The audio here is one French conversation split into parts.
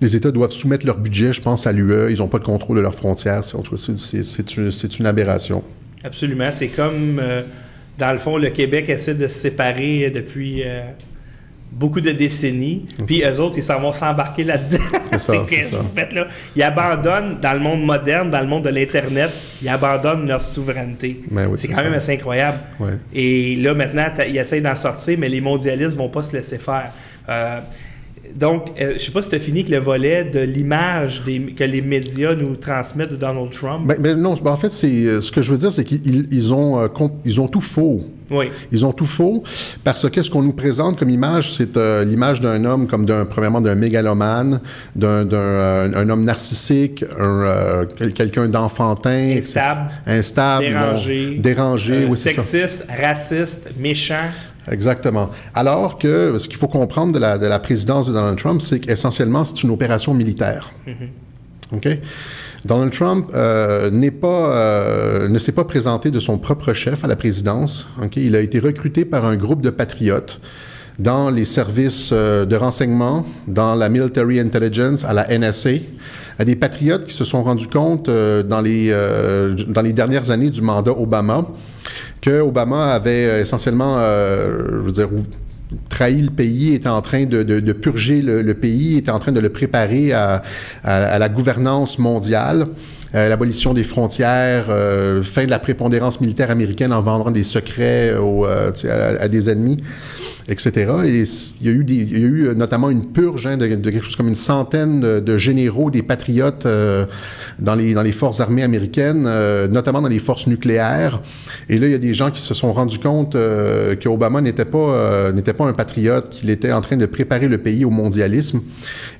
les États doivent soumettre leur budget, je pense, à l'UE. Ils n'ont pas de contrôle de leurs frontières. En tout cas, c'est une aberration. Absolument. C'est comme, dans le fond, le Québec essaie de se séparer depuis beaucoup de décennies. Puis eux autres, ils s'en vont s'embarquer là-dedans. C'est qu'est-ce que vous faites là? Ils abandonnent, dans le monde moderne, dans le monde de l'Internet, ils abandonnent leur souveraineté. Oui, c'est quand même assez incroyable. Ouais. Et là, maintenant, ils essayent d'en sortir, mais les mondialistes ne vont pas se laisser faire. Donc, je ne sais pas si tu as fini avec le volet de l'image que les médias nous transmettent de Donald Trump. Non, en fait, ce que je veux dire, c'est qu'ils ont tout faux. Oui. Ils ont tout faux parce que ce qu'on nous présente comme image, c'est l'image d'un homme comme premièrement d'un mégalomane, un homme narcissique, quelqu'un d'enfantin, instable, dérangé, oui, sexiste, raciste, méchant. Exactement. Alors que ce qu'il faut comprendre de la présidence de Donald Trump, c'est qu'essentiellement, c'est une opération militaire. OK? Donald Trump ne s'est pas présenté de son propre chef à la présidence. Okay? Il a été recruté par un groupe de patriotes dans les services de renseignement, dans la Military Intelligence, à la NSA, à des patriotes qui se sont rendus compte dans les dernières années du mandat Obama que Obama avait essentiellement, trahi le pays, était en train de purger le pays, était en train de le préparer à la gouvernance mondiale, l'abolition des frontières, fin de la prépondérance militaire américaine en vendant des secrets à des ennemis, etc. Et il y a eu notamment une purge de quelque chose comme une centaine de généraux, des patriotes dans les forces armées américaines, notamment dans les forces nucléaires. Et là, il y a des gens qui se sont rendus compte qu'Obama n'était pas un patriote, qu'il était en train de préparer le pays au mondialisme.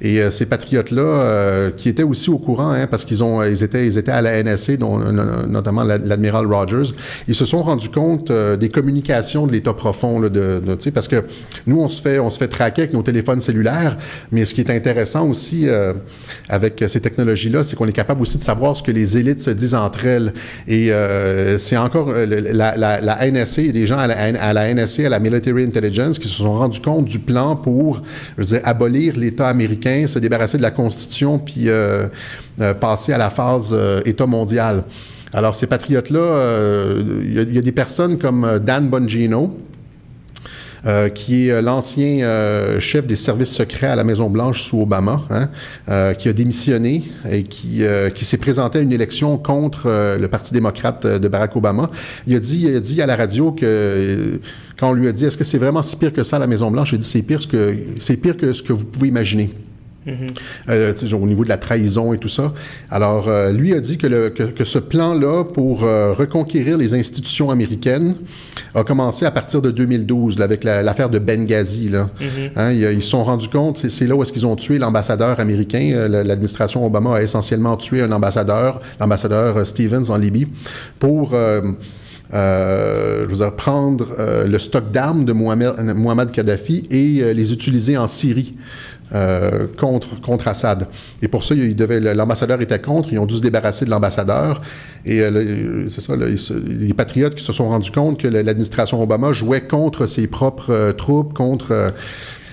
Et ces patriotes-là, qui étaient aussi au courant, parce qu'ils étaient à la NSA, dont notamment l'admiral Rogers, ils se sont rendus compte des communications de l'État profond, parce que nous, on se fait traquer avec nos téléphones cellulaires, mais ce qui est intéressant aussi avec ces technologies-là, c'est qu'on est capable aussi de savoir ce que les élites se disent entre elles. Et c'est encore la NSA, des gens à la NSA, à la Military Intelligence, qui se sont rendus compte du plan pour, abolir l'État américain, se débarrasser de la Constitution, puis passer à la phase État mondial. Alors, ces patriotes-là, il y a des personnes comme Dan Bongino, qui est l'ancien chef des services secrets à la Maison-Blanche sous Obama, qui a démissionné et qui s'est présenté à une élection contre le Parti démocrate de Barack Obama. Il a dit à la radio que, quand on lui a dit « Est-ce que c'est vraiment si pire que ça à la Maison-Blanche? » Il a dit « C'est pire que ce que vous pouvez imaginer. » Au niveau de la trahison et tout ça. Alors, lui a dit que ce plan-là pour reconquérir les institutions américaines a commencé à partir de 2012, là, avec l'affaire de Benghazi. Là. Ils se sont rendus compte, c'est là où est-ce qu'ils ont tué l'ambassadeur américain. L'administration Obama a essentiellement tué un ambassadeur, l'ambassadeur Stevens en Libye, pour prendre le stock d'armes de Muammar Kadhafi et les utiliser en Syrie. Contre Assad. Et pour ça, l'ambassadeur était contre, ils ont dû se débarrasser de l'ambassadeur. Et c'est ça, les patriotes qui se sont rendus compte que l'administration Obama jouait contre ses propres troupes, contre...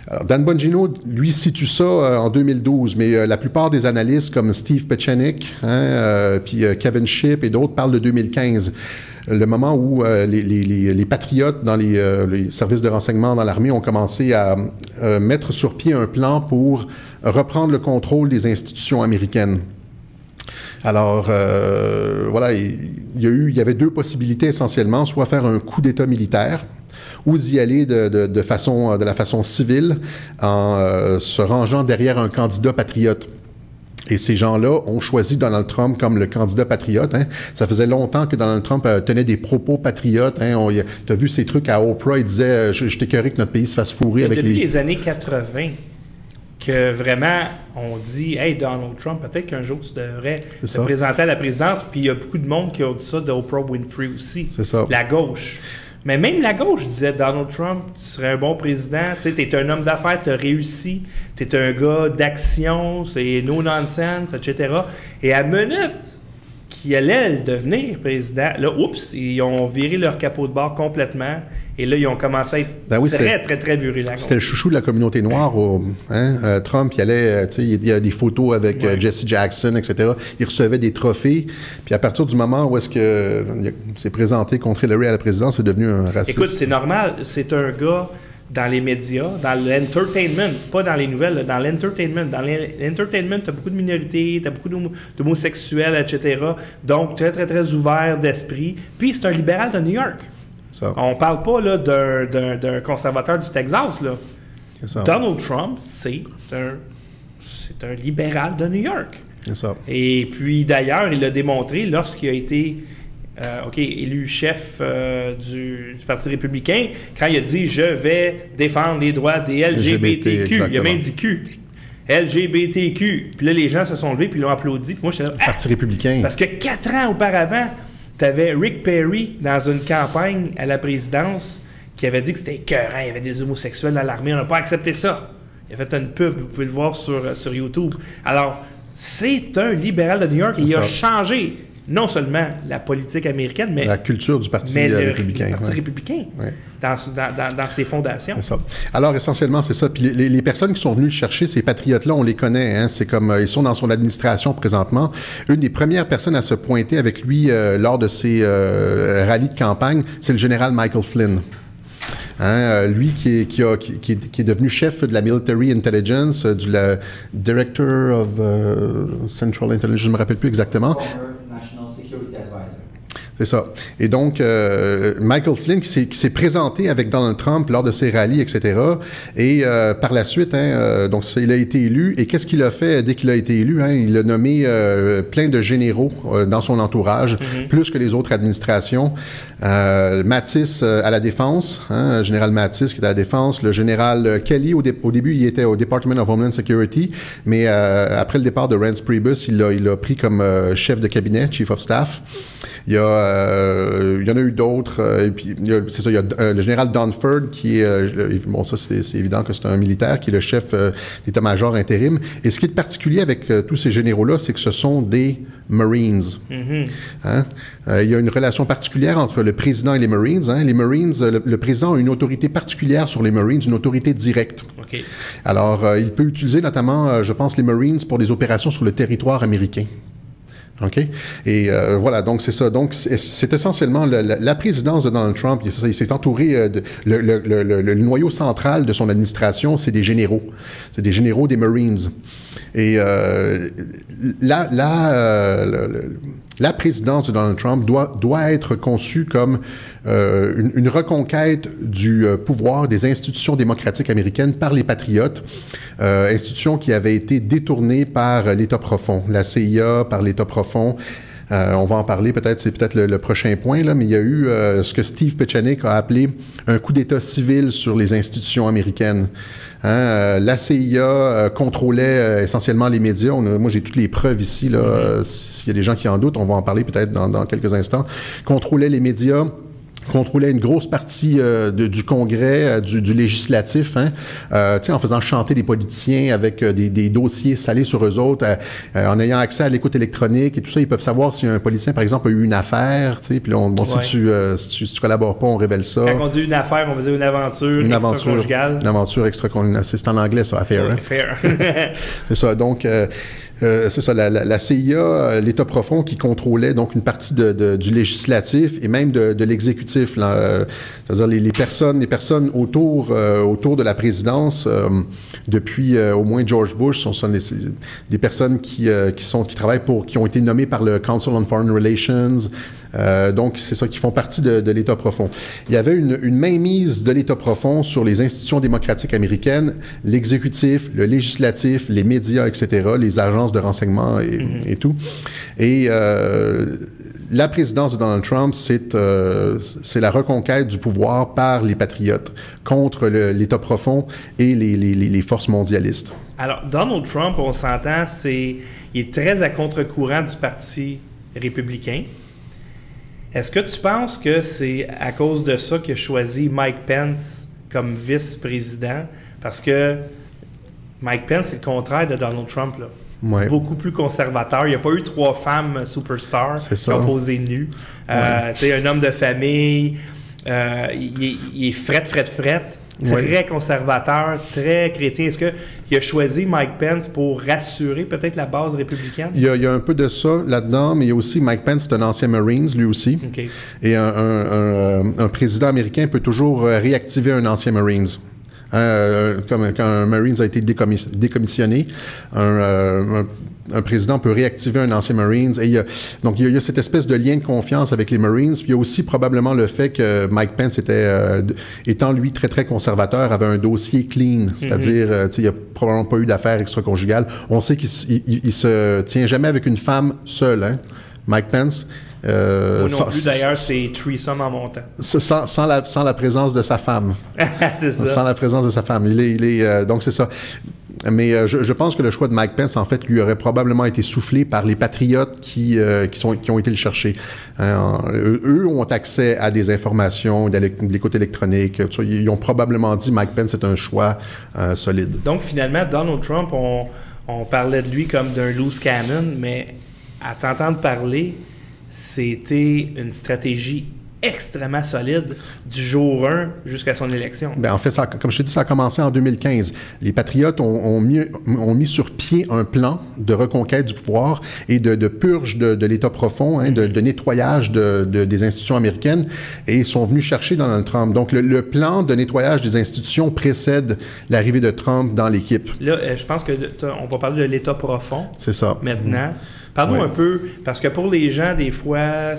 Alors, Dan Bongino, lui, situe ça en 2012, mais la plupart des analystes, comme Steve Pechenik, puis Kevin Shipp et d'autres, parlent de 2015. Le moment où les patriotes dans les services de renseignement dans l'armée ont commencé à mettre sur pied un plan pour reprendre le contrôle des institutions américaines. Alors, voilà, il y avait deux possibilités essentiellement, soit faire un coup d'État militaire, ou d'y aller de la façon civile en se rangeant derrière un candidat patriote. Et ces gens-là ont choisi Donald Trump comme le candidat patriote. Ça faisait longtemps que Donald Trump tenait des propos patriotes. Tu as vu ces trucs à Oprah, il disait « Je t'écœurerais que notre pays se fasse fourrer avec les... » Depuis les années 80, que vraiment, on dit « Hey, Donald Trump, peut-être qu'un jour, tu devrais te présenter à la présidence. » Puis il y a beaucoup de monde qui ont dit ça d'Oprah Winfrey aussi. C'est ça. La gauche. Mais même la gauche disait, Donald Trump, tu serais un bon président, tu sais, t'es un homme d'affaires, t'as réussi, t'es un gars d'action, c'est no nonsense, etc. Et à minute qui allait devenir président, là, oups, ils ont viré leur capot de bord complètement. Et là, ils ont commencé à être très virulents. C'était le chouchou de la communauté noire. Trump, il allait, il y a des photos avec Jesse Jackson, etc. Il recevait des trophées. Puis à partir du moment où est-ce que s'est présenté contre Hillary à la présidence, c'est devenu un raciste. Écoute, c'est normal. C'est un gars dans les médias, dans l'entertainment, pas dans les nouvelles, dans l'entertainment. Dans l'entertainment, tu as beaucoup de minorités, tu as beaucoup d'homosexuels, etc. Donc, très ouvert d'esprit. Puis, c'est un libéral de New York. Ça. On parle pas là d'un conservateur du Texas. Là. Donald Trump, c'est un libéral de New York. Ça. Et puis, d'ailleurs, il l'a démontré lorsqu'il a été... élu chef du Parti républicain, quand il a dit « Je vais défendre les droits des LGBTQ », il a même dit « Q ». LGBTQ. Puis là, les gens se sont levés puis l'ont applaudi. Puis moi, j'étais là... Parti républicain. Parce que 4 ans auparavant, tu avais Rick Perry dans une campagne à la présidence qui avait dit que c'était écœurant, il y avait des homosexuels dans l'armée, on n'a pas accepté ça. Il a fait une pub, vous pouvez le voir sur YouTube. Alors, c'est un libéral de New York et il a changé non seulement la politique américaine, mais la culture du Parti républicain. Le Parti républicain, dans ses fondations. C'est ça. Alors, essentiellement, c'est ça. Puis les personnes qui sont venues chercher ces patriotes-là, on les connaît. Hein? C'est comme, ils sont dans son administration présentement. Une des premières personnes à se pointer avec lui lors de ses rallyes de campagne, c'est le général Michael Flynn. Lui qui est devenu chef de la Military Intelligence, du Director of Central Intelligence, je ne me rappelle plus exactement. C'est ça. Et donc, Michael Flynn qui s'est présenté avec Donald Trump lors de ses rallyes, etc. Et par la suite, donc il a été élu. Et qu'est-ce qu'il a fait dès qu'il a été élu? Il a nommé plein de généraux dans son entourage, plus que les autres administrations. Mattis à la Défense, le général Mattis qui est à la Défense. Le général Kelly, au début, il était au Department of Homeland Security, mais après le départ de Reince Priebus, il l'a pris comme chef de cabinet, Chief of Staff. Il y en a eu d'autres. Et puis, il y a le général Dunford qui est... bon, ça, c'est évident que c'est un militaire qui est le chef d'état-major intérim. Et ce qui est particulier avec tous ces généraux-là, c'est que ce sont des Marines. Il y a une relation particulière entre le président et les Marines. Les Marines, le président a une autorité particulière sur les Marines, une autorité directe. Okay. Alors, il peut utiliser notamment, je pense, les Marines pour des opérations sur le territoire américain. OK? Et voilà, donc c'est ça. Donc, c'est essentiellement la présidence de Donald Trump. Il s'est entouré le noyau central de son administration, c'est des généraux. C'est des généraux des Marines. Et la présidence de Donald Trump doit être conçue comme une reconquête du pouvoir des institutions démocratiques américaines par les patriotes, institutions qui avaient été détournées par l'État profond, la CIA par l'État profond. On va en parler peut-être, c'est peut-être le prochain point, là, mais il y a eu ce que Steve Pieczenik a appelé un coup d'État civil sur les institutions américaines. La CIA contrôlait essentiellement les médias. Moi, j'ai toutes les preuves ici. Là, s'il y a des gens qui en doutent, on va en parler peut-être dans quelques instants. Contrôlait les médias. Contrôlait une grosse partie du Congrès, du législatif, en faisant chanter des politiciens avec des dossiers salés sur eux autres, en ayant accès à l'écoute électronique et tout ça. Ils peuvent savoir si un politicien, par exemple, a eu une affaire, puis si tu collabores pas, on révèle ça. Quand on dit une affaire, on faisait une aventure extra-conjugale. Une aventure extra-conjugale. C'est en anglais, ça, affaire. Affaire. C'est ça. Donc... c'est ça, la CIA, l'État profond qui contrôlait donc une partie du législatif et même de l'exécutif. C'est-à-dire les personnes autour de la présidence depuis au moins George Bush sont des personnes qui travaillent qui ont été nommées par le Council on Foreign Relations. Donc, c'est ça qui font partie de l'État profond. Il y avait une mainmise de l'État profond sur les institutions démocratiques américaines, l'exécutif, le législatif, les médias, etc., les agences de renseignement et tout. Et la présidence de Donald Trump, c'est la reconquête du pouvoir par les patriotes contre l'État profond et les forces mondialistes. Alors, Donald Trump, on s'entend, il est très à contre-courant du Parti républicain. Est-ce que tu penses que c'est à cause de ça qu'il a choisi Mike Pence comme vice-président? Parce que Mike Pence, c'est le contraire de Donald Trump, là. beaucoup plus conservateur. Il n'y a pas eu 3 femmes superstars qui ont posé nues. Un homme de famille, il est fret. Très conservateur, très chrétien. Est-ce qu'il a choisi Mike Pence pour rassurer peut-être la base républicaine? Il y a un peu de ça là-dedans, mais il y a aussi Mike Pence, c'est un ancien Marines, lui aussi. Okay. Et un président américain peut toujours réactiver un ancien Marines. Comme quand un Marines a été décommissionné, un président peut réactiver un ancien Marines. Et donc, il y a cette espèce de lien de confiance avec les Marines. Puis il y a aussi probablement le fait que Mike Pence étant lui très, très conservateur, avait un dossier clean. C'est-à-dire, il n'y a probablement pas eu d'affaires extra-conjugales. On sait qu'il se tient jamais avec une femme seule, hein, Mike Pence. Moi non plus, d'ailleurs, c'est threesome en montant. Sans la présence de sa femme. C'est ça. Sans la présence de sa femme. Donc, c'est ça. Mais je pense que le choix de Mike Pence, en fait, lui aurait probablement été soufflé par les patriotes qui ont été le chercher. Eux ont accès à des informations, de l'écoute électronique. Ils ont probablement dit Mike Pence est un choix solide. Donc, finalement, Donald Trump, on parlait de lui comme d'un loose cannon, mais à t'entendre parler, c'était une stratégie extrêmement solide du jour 1 jusqu'à son élection. Bien, en fait, comme je te dis, ça a commencé en 2015. Les patriotes ont mis sur pied un plan de reconquête du pouvoir et de purge de l'État profond, hein, de nettoyage des institutions américaines, et ils sont venus chercher Donald Trump. Donc, le plan de nettoyage des institutions précède l'arrivée de Trump dans l'équipe. Là, je pense qu'on va parler de l'État profond. C'est ça. Maintenant. Parle-nous un peu, parce que pour les gens, des fois,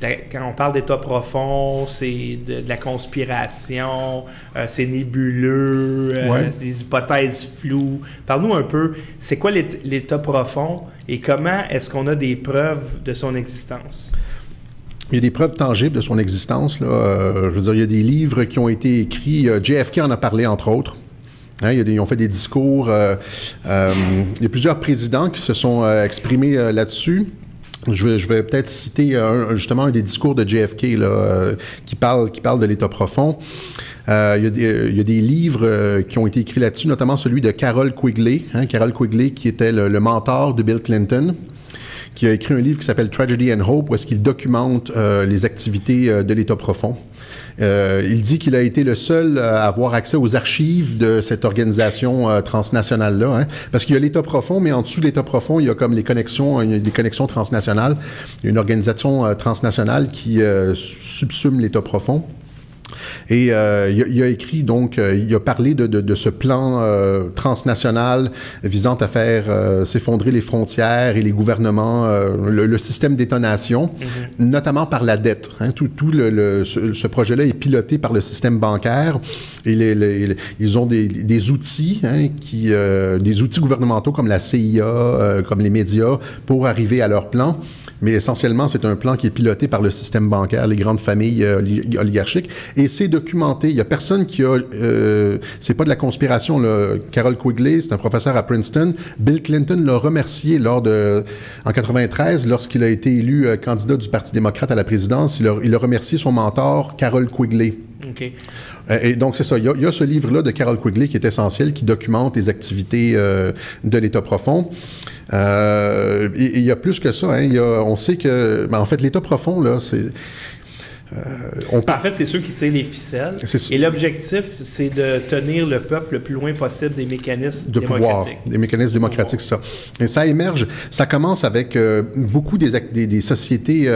quand on parle d'État profond, c'est de la conspiration, c'est nébuleux, c'est des hypothèses floues. Parle-nous un peu, c'est quoi l'État profond et comment est-ce qu'on a des preuves de son existence? Il y a des preuves tangibles de son existence, là. Je veux dire, il y a des livres qui ont été écrits. JFK en a parlé, entre autres. Hein, ils ont fait des discours. Il y a plusieurs présidents qui se sont exprimés là-dessus. Je vais peut-être citer justement un des discours de JFK là, qui parle de l'État profond. Il y a des livres qui ont été écrits là-dessus, notamment celui de Carroll Quigley. Hein, Carroll Quigley, qui était le mentor de Bill Clinton, qui a écrit un livre qui s'appelle Tragedy and Hope, où est-ce qu'il documente les activités de l'État profond. Il dit qu'il a été le seul à avoir accès aux archives de cette organisation transnationale-là, hein, parce qu'il y a l'État profond, mais en dessous de l'État profond, il y a comme il y a des connexions transnationales. Il y a une organisation transnationale qui subsume l'État profond. Et il a écrit, donc, il a parlé de ce plan transnational visant à faire s'effondrer les frontières et les gouvernements, le système d'État-nation, notamment par la dette. Hein. Ce projet-là est piloté par le système bancaire et ils ont des outils, hein, des outils gouvernementaux comme la CIA, comme les médias, pour arriver à leur plan. Mais essentiellement, c'est un plan qui est piloté par le système bancaire, les grandes familles oligarchiques. Et c'est documenté. Il n'y a personne qui a... c'est pas de la conspiration, là. Carroll Quigley, c'est un professeur à Princeton. Bill Clinton l'a remercié en 93, lorsqu'il a été élu candidat du Parti démocrate à la présidence. Il a remercié son mentor, Carroll Quigley. OK. Et donc, c'est ça. Il y a ce livre-là de Carroll Quigley qui est essentiel, qui documente les activités de l'État profond. Et il y a plus que ça. Hein. On sait que... en fait, l'État profond, là, c'est... En fait, c'est ceux qui tirent les ficelles. Et l'objectif, c'est de tenir le peuple le plus loin possible des mécanismes démocratiques. Pouvoir, des mécanismes démocratiques, ça. Et ça émerge, ça commence avec beaucoup des sociétés,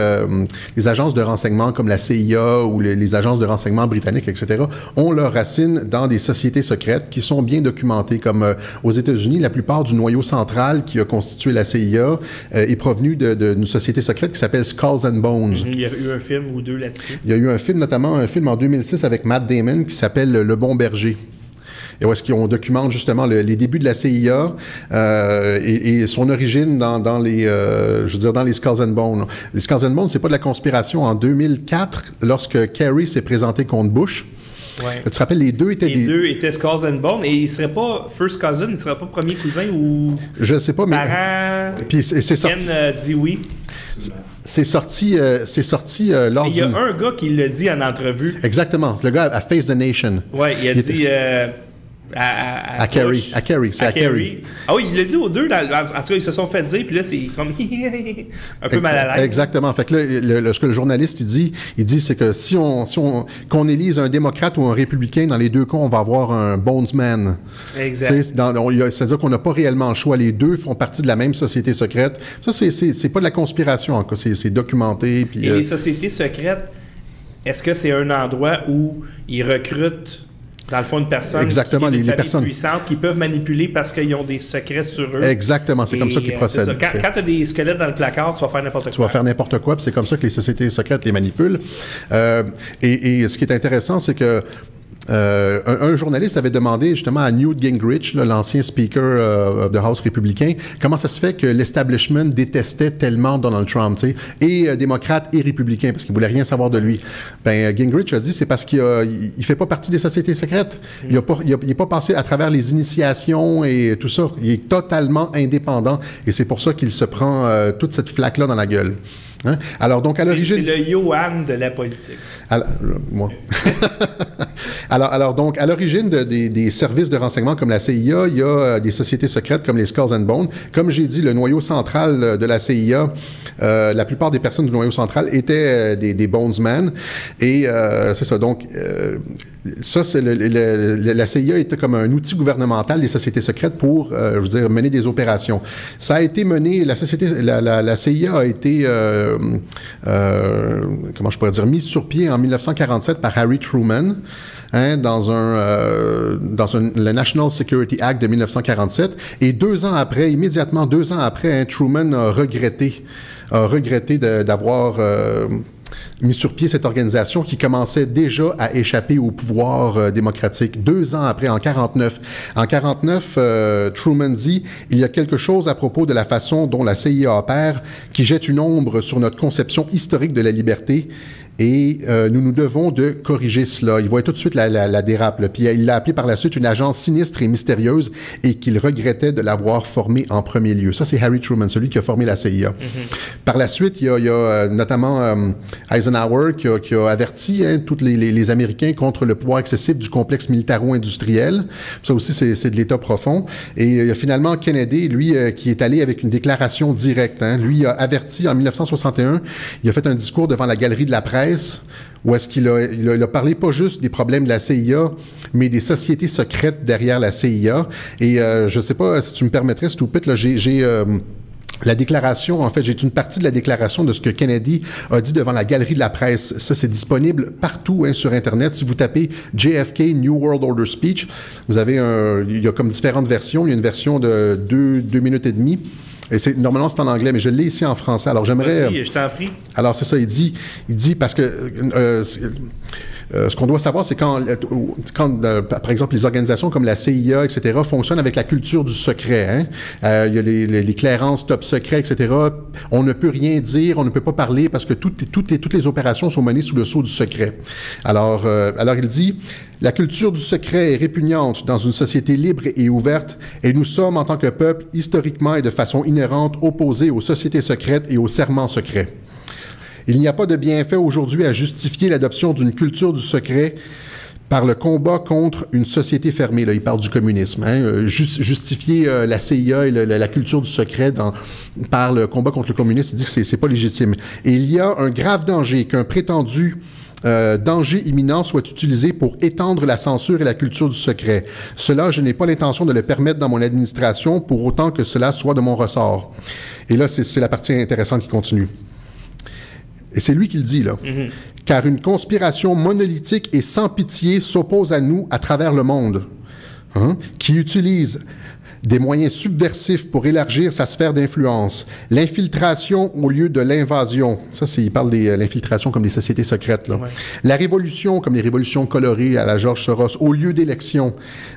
les agences de renseignement comme la CIA ou les agences de renseignement britanniques, etc., ont leurs racines dans des sociétés secrètes qui sont bien documentées. Comme aux États-Unis, la plupart du noyau central qui a constitué la CIA est provenu d'une société secrète qui s'appelle Skulls and Bones. Il y a eu un film ou deux là-dessus. Il y a eu notamment un film en 2006 avec Matt Damon qui s'appelle Le Bon Berger. Et où est-ce qu'on documente justement les débuts de la CIA et son origine dans les Skulls and Bones. Les Skulls and Bones, c'est pas de la conspiration. En 2004, lorsque Kerry s'est présenté contre Bush, ouais. Tu te rappelles, les deux étaient Skulls and Bones, et il serait pas first cousin, il serait pas premier cousin ou... Je sais pas, mais... Parent... Puis c'est sorti... Ken dit oui. C'est sorti lors Il y a un gars qui l'a dit en entrevue. Exactement. Le gars à Face the Nation. Oui, il a dit... À Kerry. À Kerry, c'est à Kerry. Ah oui, il l'a dit aux deux. En tout cas, ils se sont fait dire, puis là, c'est comme un peu mal à l'aise. Exactement. Fait que là, ce que le journaliste il dit, c'est que qu'on élise un démocrate ou un républicain, dans les deux cas, on va avoir un bondsman. Exact. C'est-à-dire qu'on n'a pas réellement le choix. Les deux font partie de la même société secrète. Ça, c'est pas de la conspiration, en cas. C'est documenté. Puis, et les sociétés secrètes, est-ce que c'est un endroit où ils recrutent dans le fond, une personne exactement, qui est les personnes puissantes qui peuvent manipuler parce qu'ils ont des secrets sur eux. Exactement, c'est comme ça qu'ils procèdent. Quand tu as des squelettes dans le placard, tu vas faire n'importe quoi. Tu vas faire n'importe quoi, puis c'est comme ça que les sociétés secrètes les manipulent. Et ce qui est intéressant, c'est que un journaliste avait demandé justement à Newt Gingrich, l'ancien speaker de House républicain, comment ça se fait que l'establishment détestait tellement Donald Trump, tu sais, et démocrate et républicain, parce qu'il voulait rien savoir de lui. Ben Gingrich a dit c'est parce qu'il fait pas partie des sociétés secrètes. Il est pas passé à travers les initiations et tout ça. Il est totalement indépendant et c'est pour ça qu'il se prend toute cette flaque-là dans la gueule. Hein? Alors, donc, à l'origine... C'est le Johan de la politique. Moi. Alors, donc, à l'origine des services de renseignement comme la CIA, il y a des sociétés secrètes comme les Skulls and Bones. Comme j'ai dit, le noyau central de la CIA, la plupart des personnes du noyau central étaient des bonesmen. Et c'est ça. Donc, ça, c'est la CIA était comme un outil gouvernemental des sociétés secrètes pour, je veux dire, mener des opérations. Ça a été mené, la CIA a été, comment je pourrais dire, mise sur pied en 1947 par Harry Truman, hein, dans le National Security Act de 1947. Et immédiatement 2 ans après, hein, Truman a regretté d'avoir mis sur pied cette organisation qui commençait déjà à échapper au pouvoir démocratique. 2 ans après, en 49. En 49, Truman dit « Il y a quelque chose à propos de la façon dont la CIA opère qui jette une ombre sur notre conception historique de la liberté. » Et nous devons de corriger cela. Il voyait tout de suite la dérape. Là. Puis il l'a appelé par la suite une agence sinistre et mystérieuse et qu'il regrettait de l'avoir formée en premier lieu. Ça, c'est Harry Truman, celui qui a formé la CIA. Mm-hmm. Par la suite, il y a notamment Eisenhower qui a averti tous les Américains contre le pouvoir excessif du complexe militaro-industriel. Ça aussi, c'est de l'État profond. Et il y a finalement Kennedy, lui, qui est allé avec une déclaration directe. Hein. Lui, il a averti en 1961, il a fait un discours devant la galerie de la presse où est-ce qu'il a parlé pas juste des problèmes de la CIA, mais des sociétés secrètes derrière la CIA. Et je ne sais pas si tu me permettrais, s'il te plaît, là, j'ai la déclaration, en fait, j'ai une partie de la déclaration de ce que Kennedy a dit devant la galerie de la presse. Ça, c'est disponible partout sur Internet. Si vous tapez JFK New World Order Speech, vous avez il y a comme différentes versions. Il y a une version de 2 minutes et demie. Et normalement, c'est en anglais, mais je l'ai ici en français. Alors, j'aimerais... Vas-y, je t'en prie. Alors, c'est ça, il dit parce que... ce qu'on doit savoir, c'est quand par exemple, les organisations comme la CIA, etc., fonctionnent avec la culture du secret. Hein? Il y a les clairances top secret, etc. On ne peut rien dire, on ne peut pas parler parce que toutes les opérations sont menées sous le sceau du secret. Alors il dit... La culture du secret est répugnante dans une société libre et ouverte, et nous sommes, en tant que peuple, historiquement et de façon inhérente, opposés aux sociétés secrètes et aux serments secrets. Il n'y a pas de bienfait aujourd'hui à justifier l'adoption d'une culture du secret par le combat contre une société fermée. Là, il parle du communisme. Hein? Justifier la CIA et la culture du secret par le combat contre le communisme, il dit que c'est pas légitime. Et il y a un grave danger qu'un prétendu danger imminent soit utilisé pour étendre la censure et la culture du secret. Cela, je n'ai pas l'intention de le permettre dans mon administration pour autant que cela soit de mon ressort. Et là, c'est la partie intéressante qui continue. Et c'est lui qui le dit, là. Mm-hmm. Car une conspiration monolithique et sans pitié s'oppose à nous à travers le monde, hein, qui utilise des moyens subversifs pour élargir sa sphère d'influence. L'infiltration au lieu de l'invasion. Ça, il parle de l'infiltration comme des sociétés secrètes. Là. Ouais. La révolution, comme les révolutions colorées à la George Soros, au lieu d'élection.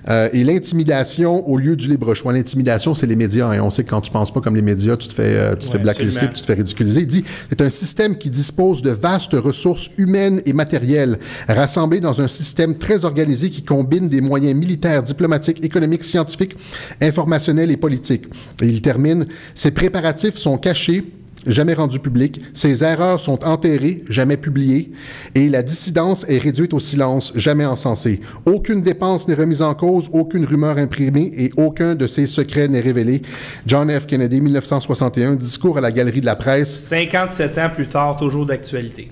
Et l'intimidation au lieu du libre choix. L'intimidation, c'est les médias. Hein. On sait que quand tu penses pas comme les médias, tu te fais blacklister, tu te fais ridiculiser. Il dit, c'est un système qui dispose de vastes ressources humaines et matérielles, rassemblées dans un système très organisé qui combine des moyens militaires, diplomatiques, économiques, scientifiques, informationnels et politiques. Et il termine, ces préparatifs sont cachés, jamais rendues publiques. Ses erreurs sont enterrées, jamais publiées. Et la dissidence est réduite au silence, jamais encensée. Aucune dépense n'est remise en cause, aucune rumeur imprimée et aucun de ses secrets n'est révélé. John F. Kennedy, 1961, discours à la Galerie de la Presse. 57 ans plus tard, toujours d'actualité.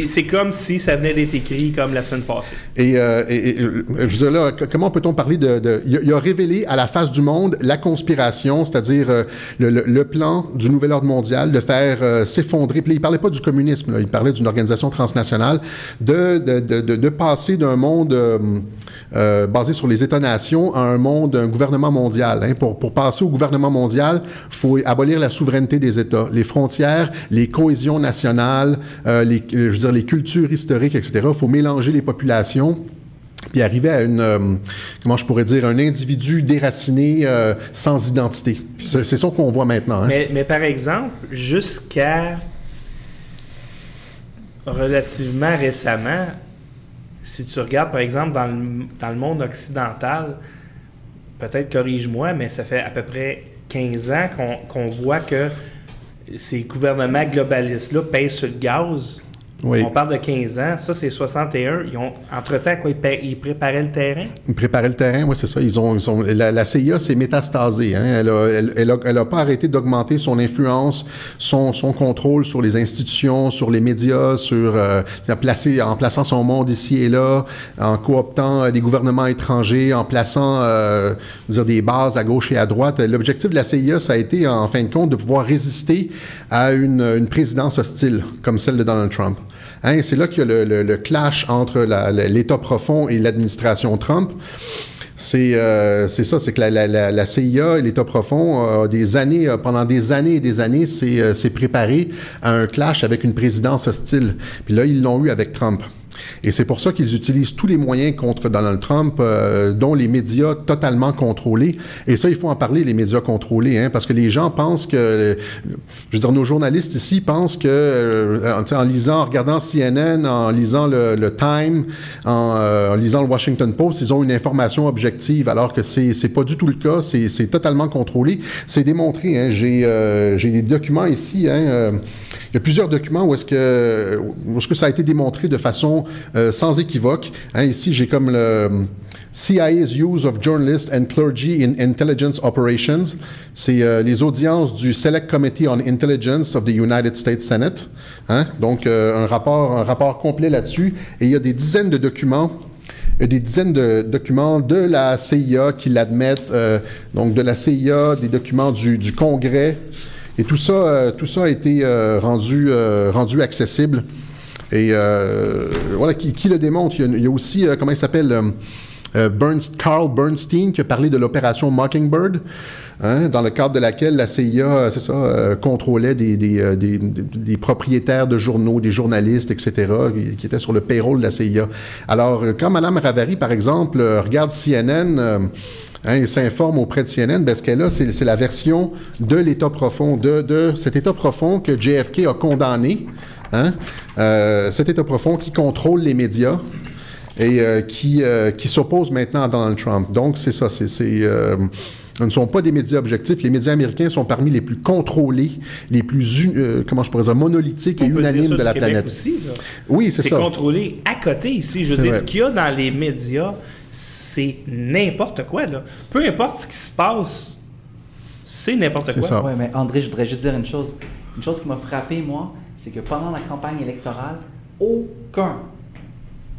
C'est comme si ça venait d'être écrit comme la semaine passée. Et je veux dire là, comment peut-on parler il a révélé à la face du monde la conspiration, c'est-à-dire le plan du nouvel ordre mondial de faire s'effondrer. Puis là, il parlait pas du communisme, là, il parlait d'une organisation transnationale, de passer d'un monde basé sur les États-nations à un gouvernement mondial. Hein. Pour passer au gouvernement mondial, il faut abolir la souveraineté des États, les frontières, les cohésions nationales, les cultures historiques, etc. Il faut mélanger les populations puis arriver à un individu déraciné sans identité. C'est ça qu'on voit maintenant. Hein? Mais par exemple, jusqu'à relativement récemment, si tu regardes, par exemple, dans le monde occidental, peut-être corrige-moi, mais ça fait à peu près 15 ans qu'on voit que ces gouvernements globalistes-là pèsent sur le gaz. Oui. On parle de 15 ans. Ça, c'est 61. Entre-temps, ils préparaient le terrain? Ils préparaient le terrain, oui, c'est ça. La CIA s'est métastasée. Hein. Elle n'a pas arrêté d'augmenter son influence, son contrôle sur les institutions, sur les médias, en plaçant son monde ici et là, en cooptant des gouvernements étrangers, en plaçant des bases à gauche et à droite. L'objectif de la CIA, ça a été, en fin de compte, de pouvoir résister à une présidence hostile, comme celle de Donald Trump. Hein, c'est là qu'il y a le clash entre l'État profond et l'administration Trump. C'est ça, c'est que la CIA et l'État profond, pendant des années et des années, s'est préparé à un clash avec une présidence hostile. Puis là, ils l'ont eu avec Trump. Et c'est pour ça qu'ils utilisent tous les moyens contre Donald Trump, dont les médias totalement contrôlés. Et ça, il faut en parler, les médias contrôlés, hein, parce que les gens pensent que, je veux dire, nos journalistes ici pensent que, en regardant CNN, en lisant le Time, en lisant le Washington Post, ils ont une information objective, alors que c'est pas du tout le cas, c'est totalement contrôlé. C'est démontré, hein, j'ai des documents ici, hein, il y a plusieurs documents où est-ce que ça a été démontré de façon sans équivoque. Hein, ici, j'ai comme le CIA's Use of Journalists and Clergy in Intelligence Operations. C'est les audiences du Select Committee on Intelligence of the United States Senate. Hein, donc, un rapport complet là-dessus. Et il y a des dizaines de documents de la CIA qui l'admettent, donc de la CIA, des documents du Congrès. Et tout ça a été rendu accessible. Et voilà, qui le démontre. Il y a aussi, comment il s'appelle, Carl Bernstein, qui a parlé de l'opération Mockingbird, hein, dans le cadre de laquelle la CIA, contrôlait des propriétaires de journaux, des journalistes, etc., qui étaient sur le payroll de la CIA. Alors, quand Mme Ravary, par exemple, regarde CNN... Hein, il s'informe auprès de CNN, ce qu'elle a, c'est la version de l'État profond, de cet État profond que JFK a condamné, hein, cet État profond qui contrôle les médias et qui s'oppose maintenant à Donald Trump. Donc, c'est ça, ce ne sont pas des médias objectifs. Les médias américains sont parmi les plus contrôlés, les plus, monolithiques et unanimes de la planète. Aussi, là. Oui, c'est ça. C'est contrôlé à côté ici. Je veux dire, ce qu'il y a dans les médias, c'est n'importe quoi, là. Peu importe ce qui se passe, c'est n'importe quoi. Ça. Oui, mais André, je voudrais juste dire une chose. Une chose qui m'a frappé, moi, c'est que pendant la campagne électorale, aucun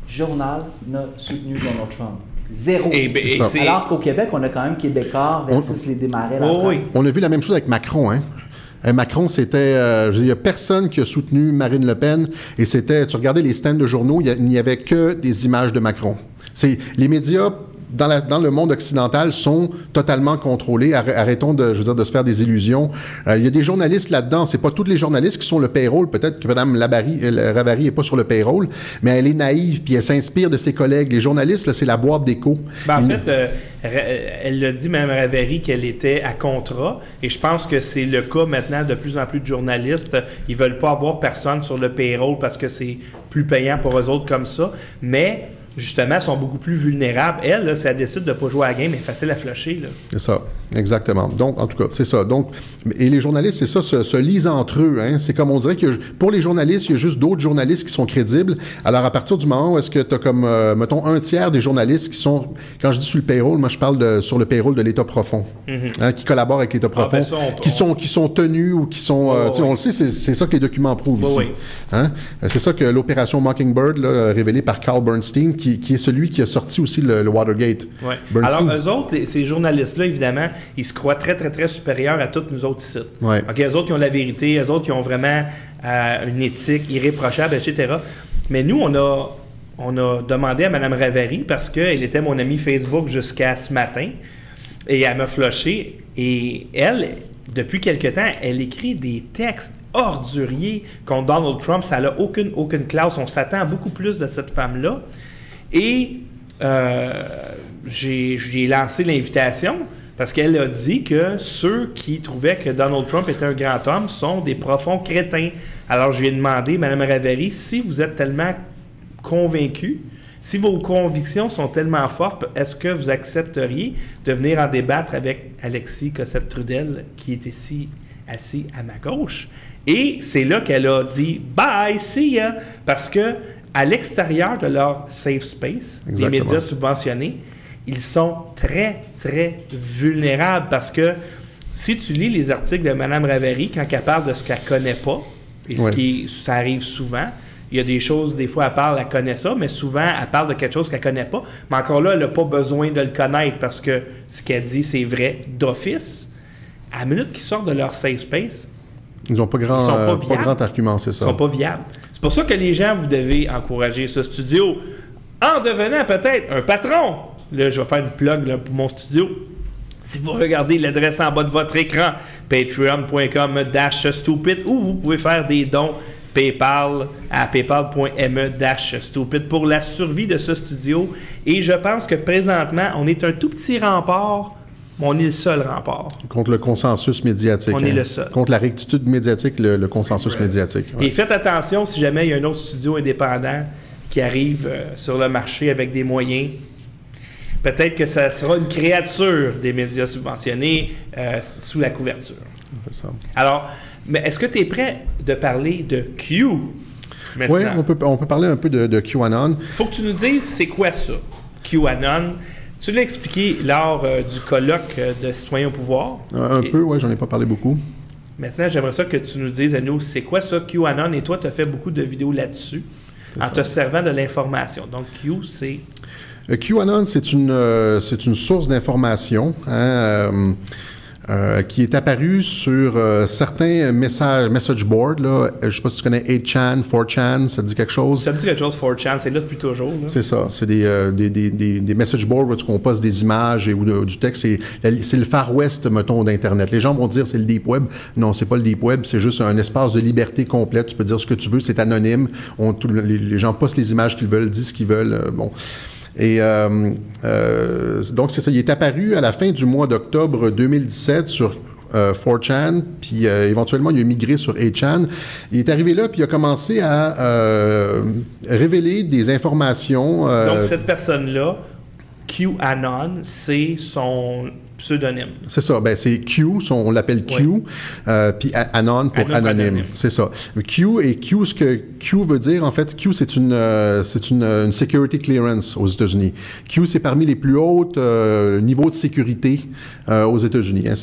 journal n'a soutenu Donald Trump. Zéro. Alors qu'au Québec, on a quand même Québécois versus les Desmarais. Oui. On a vu la même chose avec Macron, hein? Macron, c'était... il n'y a personne qui a soutenu Marine Le Pen, et c'était... Tu regardais les stands de journaux, il n'y avait que des images de Macron. Les médias dans le monde occidental sont totalement contrôlés. Arrêtons de se faire des illusions. Il y a des journalistes là-dedans. C'est pas tous les journalistes qui sont le payroll. Peut-être que Mme Ravary n'est pas sur le payroll, mais elle est naïve puis elle s'inspire de ses collègues. Les journalistes, là, c'est la boîte d'écho. En fait, elle l'a dit, Mme Ravary, qu'elle était à contrat. Et je pense que c'est le cas maintenant de plus en plus de journalistes. Ils veulent pas avoir personne sur le payroll parce que c'est plus payant pour eux autres comme ça. Mais justement, sont beaucoup plus vulnérables. Elle, là, si elle décide de ne pas jouer à la game, elle est facile à flusher. C'est ça, exactement. Donc, en tout cas, c'est ça. Donc, et les journalistes, c'est ça, se lisent entre eux. Hein. C'est comme on dirait que pour les journalistes, il y a juste d'autres journalistes qui sont crédibles. Alors, à partir du moment où est-ce que tu as comme, mettons, un tiers des journalistes qui sont, quand je dis sur le payroll, moi je parle sur le payroll de l'État profond, hein, qui collaborent avec l'État profond, qui sont tenus ou qui sont, on le sait, c'est ça que les documents prouvent ici. Hein? C'est ça que l'opération Mockingbird, là, révélée par Carl Bernstein, qui est celui qui a sorti aussi le Watergate. Ouais. Alors, eux autres, ces journalistes-là, évidemment, ils se croient très, très, très supérieurs à tous nous autres ici. Ouais. OK, eux autres, ils ont la vérité, eux autres, ils ont vraiment une éthique irréprochable, etc. Mais nous, on a demandé à Mme Ravary, parce qu'elle était mon amie Facebook jusqu'à ce matin, et elle m'a flushé, et elle, depuis quelque temps, elle écrit des textes orduriers contre Donald Trump. Ça n'a aucune classe. On s'attend beaucoup plus de cette femme-là. Et j'ai lancé l'invitation parce qu'elle a dit que ceux qui trouvaient que Donald Trump était un grand homme sont des profonds crétins. Alors, je lui ai demandé, Mme Ravary, si vous êtes tellement convaincu, si vos convictions sont tellement fortes, est-ce que vous accepteriez de venir en débattre avec Alexis Cossette-Trudel, qui est ici assis à ma gauche? Et c'est là qu'elle a dit « Bye, see ya », parce que à l'extérieur de leur safe space, les médias subventionnés, ils sont très, très vulnérables parce que si tu lis les articles de Mme Ravary, quand elle parle de ce qu'elle ne connaît pas, et ça arrive souvent, il y a des choses, des fois, elle connaît ça, mais souvent, elle parle de quelque chose qu'elle ne connaît pas. Mais encore là, elle n'a pas besoin de le connaître parce que ce qu'elle dit, c'est vrai d'office. À la minute qu'ils sortent de leur safe space, ils n'ont pas grand argument, c'est ça. Ils ne sont pas viables. C'est pour ça que les gens, vous devez encourager ce studio en devenant peut-être un patron. Là, je vais faire une plug là, pour mon studio. Si vous regardez l'adresse en bas de votre écran, patreon.com/stupid, ou vous pouvez faire des dons PayPal à paypal.me/stupid pour la survie de ce studio. Et je pense que présentement, on est un tout petit rempart, mais on est le seul rempart. Contre le consensus médiatique. On est le seul. Contre la rectitude médiatique, le consensus médiatique. Ouais. Et faites attention si jamais il y a un autre studio indépendant qui arrive sur le marché avec des moyens. Peut-être que ça sera une créature des médias subventionnés sous la couverture. C'est ça. Alors, mais est-ce que tu es prêt de parler de Q maintenant? Oui, on peut parler un peu de QAnon. Il faut que tu nous dises c'est quoi ça, QAnon. Tu l'as expliqué lors du colloque de Citoyens au pouvoir. Un peu, oui, j'en ai pas parlé beaucoup. Maintenant, j'aimerais ça que tu nous dises à nous, c'est quoi ça, QAnon? Et toi, tu as fait beaucoup de vidéos là-dessus en te servant de l'information. Donc, Q, c'est... QAnon, c'est une source d'information qui est apparue sur certains message boards. Là. Je ne sais pas si tu connais 8chan, 4chan, ça te dit quelque chose? Ça me dit quelque chose, 4chan, c'est là depuis toujours. Là. C'est ça, c'est des message boards où on poste des images ou du texte. C'est le Far West, mettons, d'Internet. Les gens vont dire c'est le Deep Web. Non, c'est pas le Deep Web, c'est juste un espace de liberté complète. Tu peux dire ce que tu veux, c'est anonyme. Les gens postent les images qu'ils veulent, disent ce qu'ils veulent. Bon. Et donc, c'est ça. Il est apparu à la fin du mois d'octobre 2017 sur 4chan, puis éventuellement, il a migré sur 8chan. Il est arrivé là, puis il a commencé à révéler des informations. Donc, cette personne-là, QAnon, c'est son pseudonyme. C'est ça. Ben, c'est Q, on l'appelle Q, puis Anon pour anonyme. C'est ça. Q, ce que Q veut dire, en fait, Q, c'est une security clearance aux États-Unis. Q, c'est parmi les plus hauts niveaux de sécurité aux États-Unis. Hein.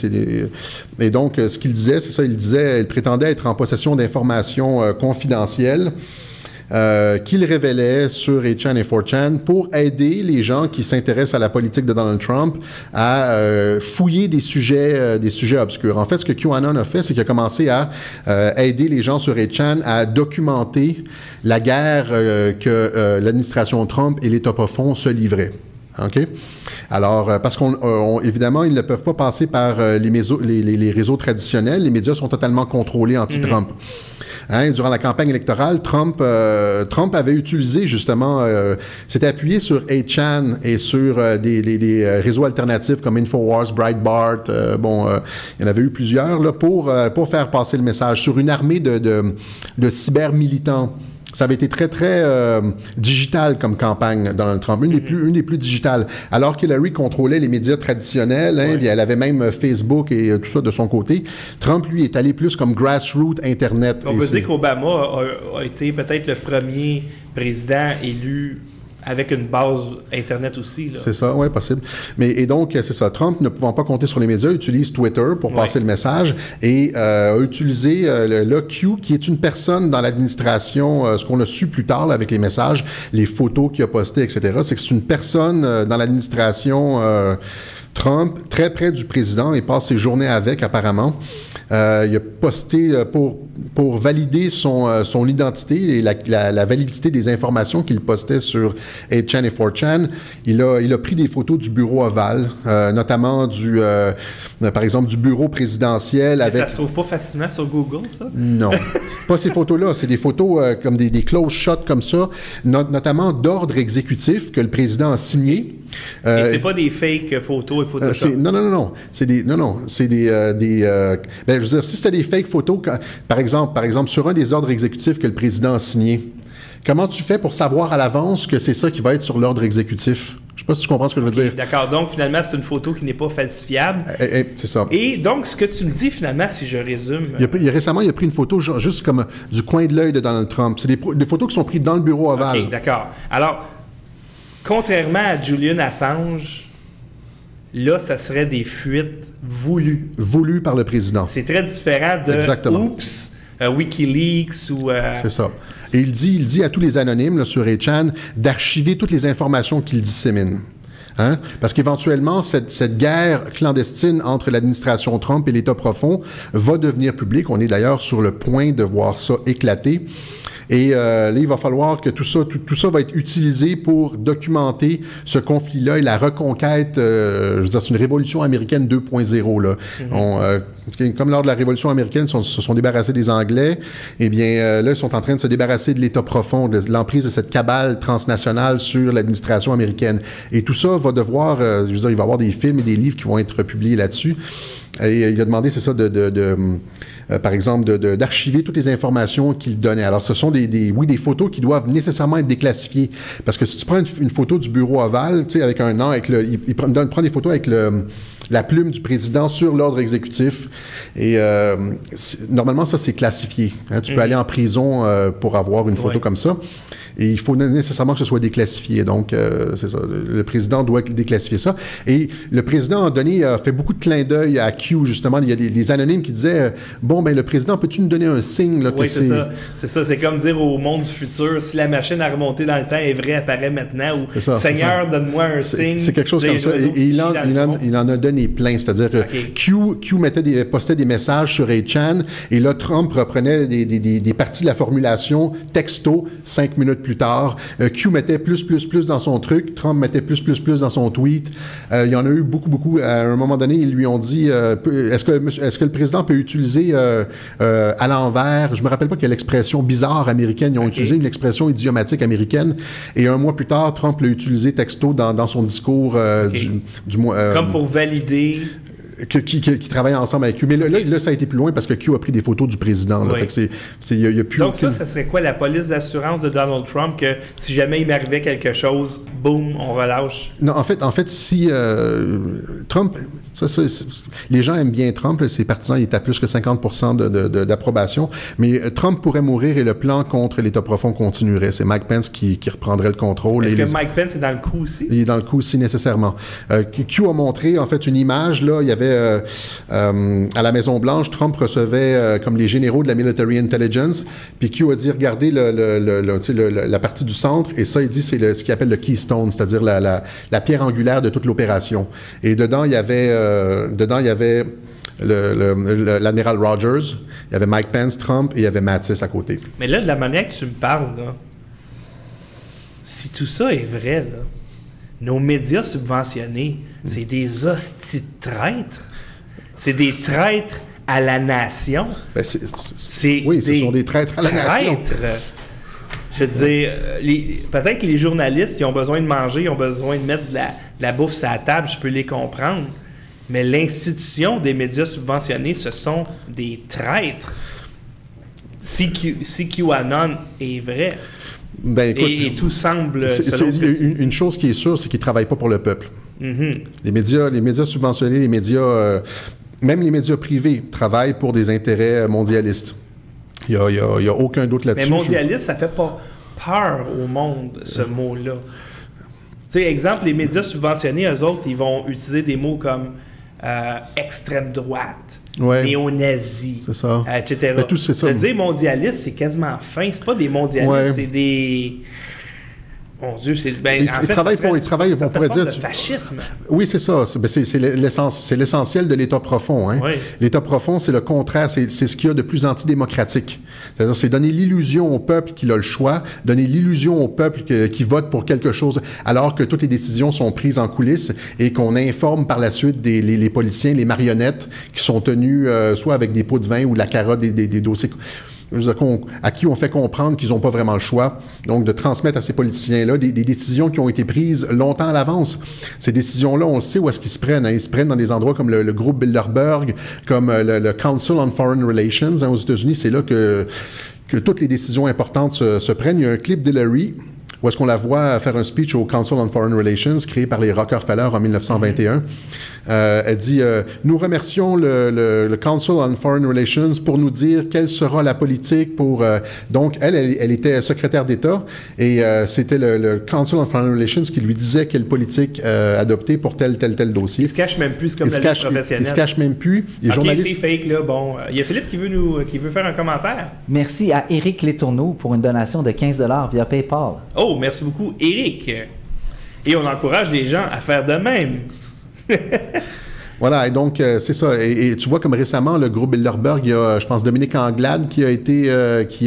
Et donc, ce qu'il disait, c'est ça, il prétendait être en possession d'informations confidentielles. Qu'il révélait sur 8chan et 4chan pour aider les gens qui s'intéressent à la politique de Donald Trump à fouiller des sujets obscurs. En fait, ce que QAnon a fait, c'est qu'il a commencé à aider les gens sur 8chan à documenter la guerre que l'administration Trump et l'État profond se livraient. OK? Alors, parce évidemment, ils ne peuvent pas passer par les réseaux traditionnels. Les médias sont totalement contrôlés anti-Trump. Hein, durant la campagne électorale, Trump avait utilisé justement, s'était appuyé sur 8chan et sur des réseaux alternatifs comme InfoWars, Breitbart, il y en avait eu plusieurs là, pour faire passer le message sur une armée de cyber-militants. ça avait été très, très digital comme campagne, Donald Trump, une des plus digitales. Alors qu'Hillary contrôlait les médias traditionnels, hein, puis elle avait même Facebook et tout ça de son côté, Trump, lui, est allé plus comme grassroots Internet. On peut dire qu'Obama a été peut-être le premier président élu avec une base Internet aussi. C'est ça, oui, possible. Et donc, c'est ça. Trump, ne pouvant pas compter sur les médias, utilise Twitter pour passer le message et a utilisé le Q, qui est une personne dans l'administration, ce qu'on a su plus tard là, avec les messages, les photos qu'il a postées, etc., c'est que c'est une personne dans l'administration Trump, très près du président, et passe ses journées avec, apparemment. Il a posté pour valider son identité et la validité des informations qu'il postait sur 8chan et 4chan. Il a pris des photos du bureau ovale, notamment par exemple, du bureau présidentiel. Mais ça se trouve pas facilement sur Google, ça? Non. Pas ces photos-là. C'est des photos comme des close shots comme ça, notamment d'ordre exécutif que le président a signé. Et c'est pas des fake photos et Photoshop? Non. C'est des... je veux dire, si c'était des fake photos, par exemple, sur un des ordres exécutifs que le président a signé, comment tu fais pour savoir à l'avance que c'est ça qui va être sur l'ordre exécutif? Je ne sais pas si tu comprends ce que je veux dire. D'accord. Donc, finalement, c'est une photo qui n'est pas falsifiable. C'est ça. Et donc, ce que tu me dis, finalement, si je résume... Récemment, il a pris une photo juste comme du coin de l'œil de Donald Trump. C'est des photos qui sont prises dans le bureau ovale. OK, d'accord. Alors, contrairement à Julian Assange, là, ça serait des fuites voulues. Voulues par le président. C'est très différent de Exactement. Oops, WikiLeaks ou... C'est ça. Et il dit à tous les anonymes là, sur 8chan d'archiver toutes les informations qu'il dissémine. Hein? Parce qu'éventuellement, cette guerre clandestine entre l'administration Trump et l'État profond va devenir publique. On est d'ailleurs sur le point de voir ça éclater. Et là, il va falloir que tout ça va être utilisé pour documenter ce conflit-là et la reconquête. Je veux dire, c'est une révolution américaine 2.0. Là. Comme lors de la révolution américaine, se sont débarrassés des Anglais, eh bien, là, ils sont en train de se débarrasser de l'État profond, de l'emprise de cette cabale transnationale sur l'administration américaine. Et tout ça va devoir, je veux dire, il va y avoir des films et des livres qui vont être publiés là-dessus. Et il a demandé, c'est ça, par exemple, d'archiver toutes les informations qu'il donnait. Alors, ce sont des photos qui doivent nécessairement être déclassifiées. Parce que si tu prends une photo du bureau ovale, tu sais, avec un nom, il prend des photos avec la plume du président sur l'ordre exécutif. Et normalement, ça, c'est classifié. Hein? Tu peux aller en prison pour avoir une photo comme ça. Et il faut nécessairement que ce soit déclassifié. Donc, c'est ça. Le président doit déclassifier ça. Et le président a fait beaucoup de clins d'œil à Q, justement. Il y a des anonymes qui disaient le président, peux-tu nous donner un signe là, que c'est ça. C'est ça. C'est comme dire au monde du futur, si la machine à remonter dans le temps est vraie, apparaît maintenant, ou Seigneur, donne-moi un signe. C'est quelque chose comme ça. Et il en a donné plein. C'est-à-dire que Q postait des messages sur 8chan, et là, Trump reprenait des parties de la formulation texto 5 minutes plus tard. Q mettait plus dans son truc. Trump mettait plus dans son tweet. Il y en a eu beaucoup. À un moment donné, ils lui ont dit est-ce que le président peut utiliser à l'envers? Je me rappelle pas quelle expression bizarre américaine. Ils ont utilisé une expression idiomatique américaine. Et un mois plus tard, Trump l'a utilisé texto dans son discours du mois. Comme pour valider... Qui travaillent ensemble avec Q. Mais là, ça a été plus loin parce que Q a pris des photos du président. Là. Fait que y a plus donc ça serait quoi la police d'assurance de Donald Trump, que si jamais il m'arrivait quelque chose, boum, on relâche? Non, en fait, si Trump... les gens aiment bien Trump, ses partisans, il est à plus que 50% d'approbation, mais Trump pourrait mourir et le plan contre l'État profond continuerait. C'est Mike Pence qui reprendrait le contrôle. Est-ce que Mike Pence est dans le coup aussi? Il est dans le coup aussi, nécessairement. Q a montré, en fait, une image, là, il y avait à la Maison-Blanche, Trump recevait comme les généraux de la Military Intelligence, puis Q a dit, regardez la partie du centre, et ça, il dit, c'est ce qu'il appelle le Keystone, c'est-à-dire la pierre angulaire de toute l'opération. Et dedans, il y avait l'amiral Rogers, il y avait Mike Pence, Trump, et il y avait Mattis à côté. Mais là, de la manière que tu me parles, là, si tout ça est vrai, là, nos médias subventionnés, c'est des hosties de traîtres. C'est des traîtres à la nation. Ce sont des traîtres à la nation. Je veux dire, peut-être que les journalistes, ils ont besoin de manger, ils ont besoin de mettre de la bouffe sur la table, je peux les comprendre. Mais l'institution des médias subventionnés, ce sont des traîtres. si QAnon est vrai, ben, écoute, et tout semble... une chose qui est sûre, c'est qu'ils ne travaillent pas pour le peuple. Les médias subventionnés, les médias, même les médias privés, travaillent pour des intérêts mondialistes. Il y a aucun doute là-dessus. Mais mondialiste, ça fait pas peur au monde, ce mot-là. Tu sais, exemple, les médias subventionnés, eux autres, ils vont utiliser des mots comme extrême droite, néo-nazi, etc. Mais tout, c'est ça. Te dire mondialiste, c'est quasiment fin. C'est pas des mondialistes, c'est des... Mon Dieu, c'est... Ben, ils travaillent, on pourrait dire... de fascisme. Oui, c'est ça. C'est l'essentiel de l'État profond. Hein? Oui. L'État profond, c'est le contraire. C'est ce qu'il y a de plus antidémocratique. C'est-à-dire, c'est donner l'illusion au peuple qu'il a le choix, donner l'illusion au peuple qui vote pour quelque chose, alors que toutes les décisions sont prises en coulisses et qu'on informe par la suite les politiciens, les marionnettes qui sont tenus soit avec des pots de vin ou de la carotte, des dossiers... à qui on fait comprendre qu'ils n'ont pas vraiment le choix. Donc, de transmettre à ces politiciens-là des décisions qui ont été prises longtemps à l'avance. Ces décisions-là, on sait où est-ce qu'ils se prennent. Hein. Ils se prennent dans des endroits comme le groupe Bilderberg, comme le Council on Foreign Relations. Hein, aux États-Unis, c'est là que toutes les décisions importantes se prennent. Il y a un clip d'Hillary où est-ce qu'on la voit faire un speech au Council on Foreign Relations, créé par les Rockefeller en 1921. Elle dit « Nous remercions le Council on Foreign Relations pour nous dire quelle sera la politique pour... Donc, elle était secrétaire d'État et c'était le Council on Foreign Relations qui lui disait quelle politique adopter pour tel dossier. Il se cache même plus comme la liste professionnelle. Il se cache même plus. Les journalistes... c'est fake, là. Bon, il y a Philippe qui veut faire un commentaire. Merci à Éric Letourneau pour une donation de 15 $ via PayPal. Oh, merci beaucoup, Éric. Et on encourage les gens à faire de même. Voilà, et donc, c'est ça. Et tu vois, comme récemment, le groupe Bilderberg, il y a, je pense, Dominique Anglade qui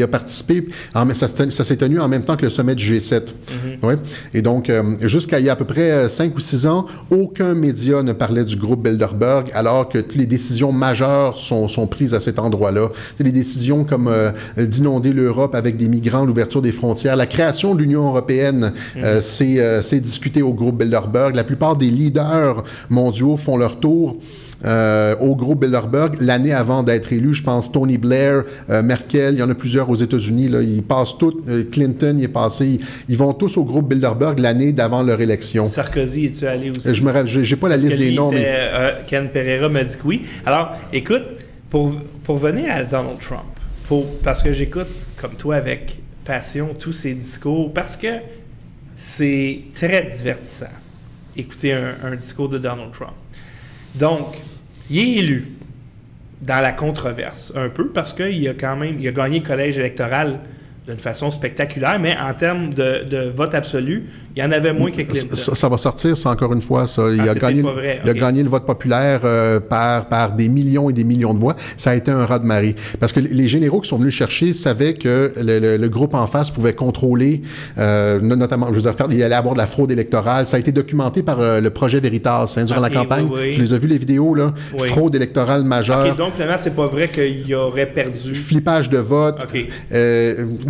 a participé. Ça s'est tenu en même temps que le sommet du G7. Ouais. Et donc, jusqu'à il y a à peu près 5 ou 6 ans, aucun média ne parlait du groupe Bilderberg, alors que toutes les décisions majeures sont prises à cet endroit-là. C'est des décisions comme d'inonder l'Europe avec des migrants, l'ouverture des frontières, la création de l'Union européenne, c'est discuté au groupe Bilderberg. La plupart des leaders mondiaux font leur tour au groupe Bilderberg l'année avant d'être élu. Je pense Tony Blair, Merkel, il y en a plusieurs aux États-Unis. Là, ils passent tous. Clinton y est passé. Ils vont tous au groupe Bilderberg l'année d'avant leur élection. Sarkozy, es-tu allé aussi? J'ai pas la liste des noms. Ken Pereira m'a dit que oui. Alors, écoute, pour venir à Donald Trump, parce que j'écoute, comme toi, avec passion, tous ses discours, parce que c'est très divertissant, écouter un discours de Donald Trump. Donc, il est élu dans la controverse, un peu, parce qu'il a gagné le collège électoral d'une façon spectaculaire, mais en termes de vote absolu, il y en avait moins que Clinton. Ça va sortir, ça, encore une fois. Ça. Il a gagné le vote populaire par des millions et des millions de voix. Ça a été un raz-de-marée. Parce que les généraux qui sont venus chercher savaient que le groupe en face pouvait contrôler, notamment, je veux dire, il allait avoir de la fraude électorale. Ça a été documenté par le projet Veritas durant la campagne. Oui. Tu les as vu, les vidéos, là? Oui. Fraude électorale majeure. OK, donc, finalement, c'est pas vrai qu'il aurait perdu. Flippage de vote. OK.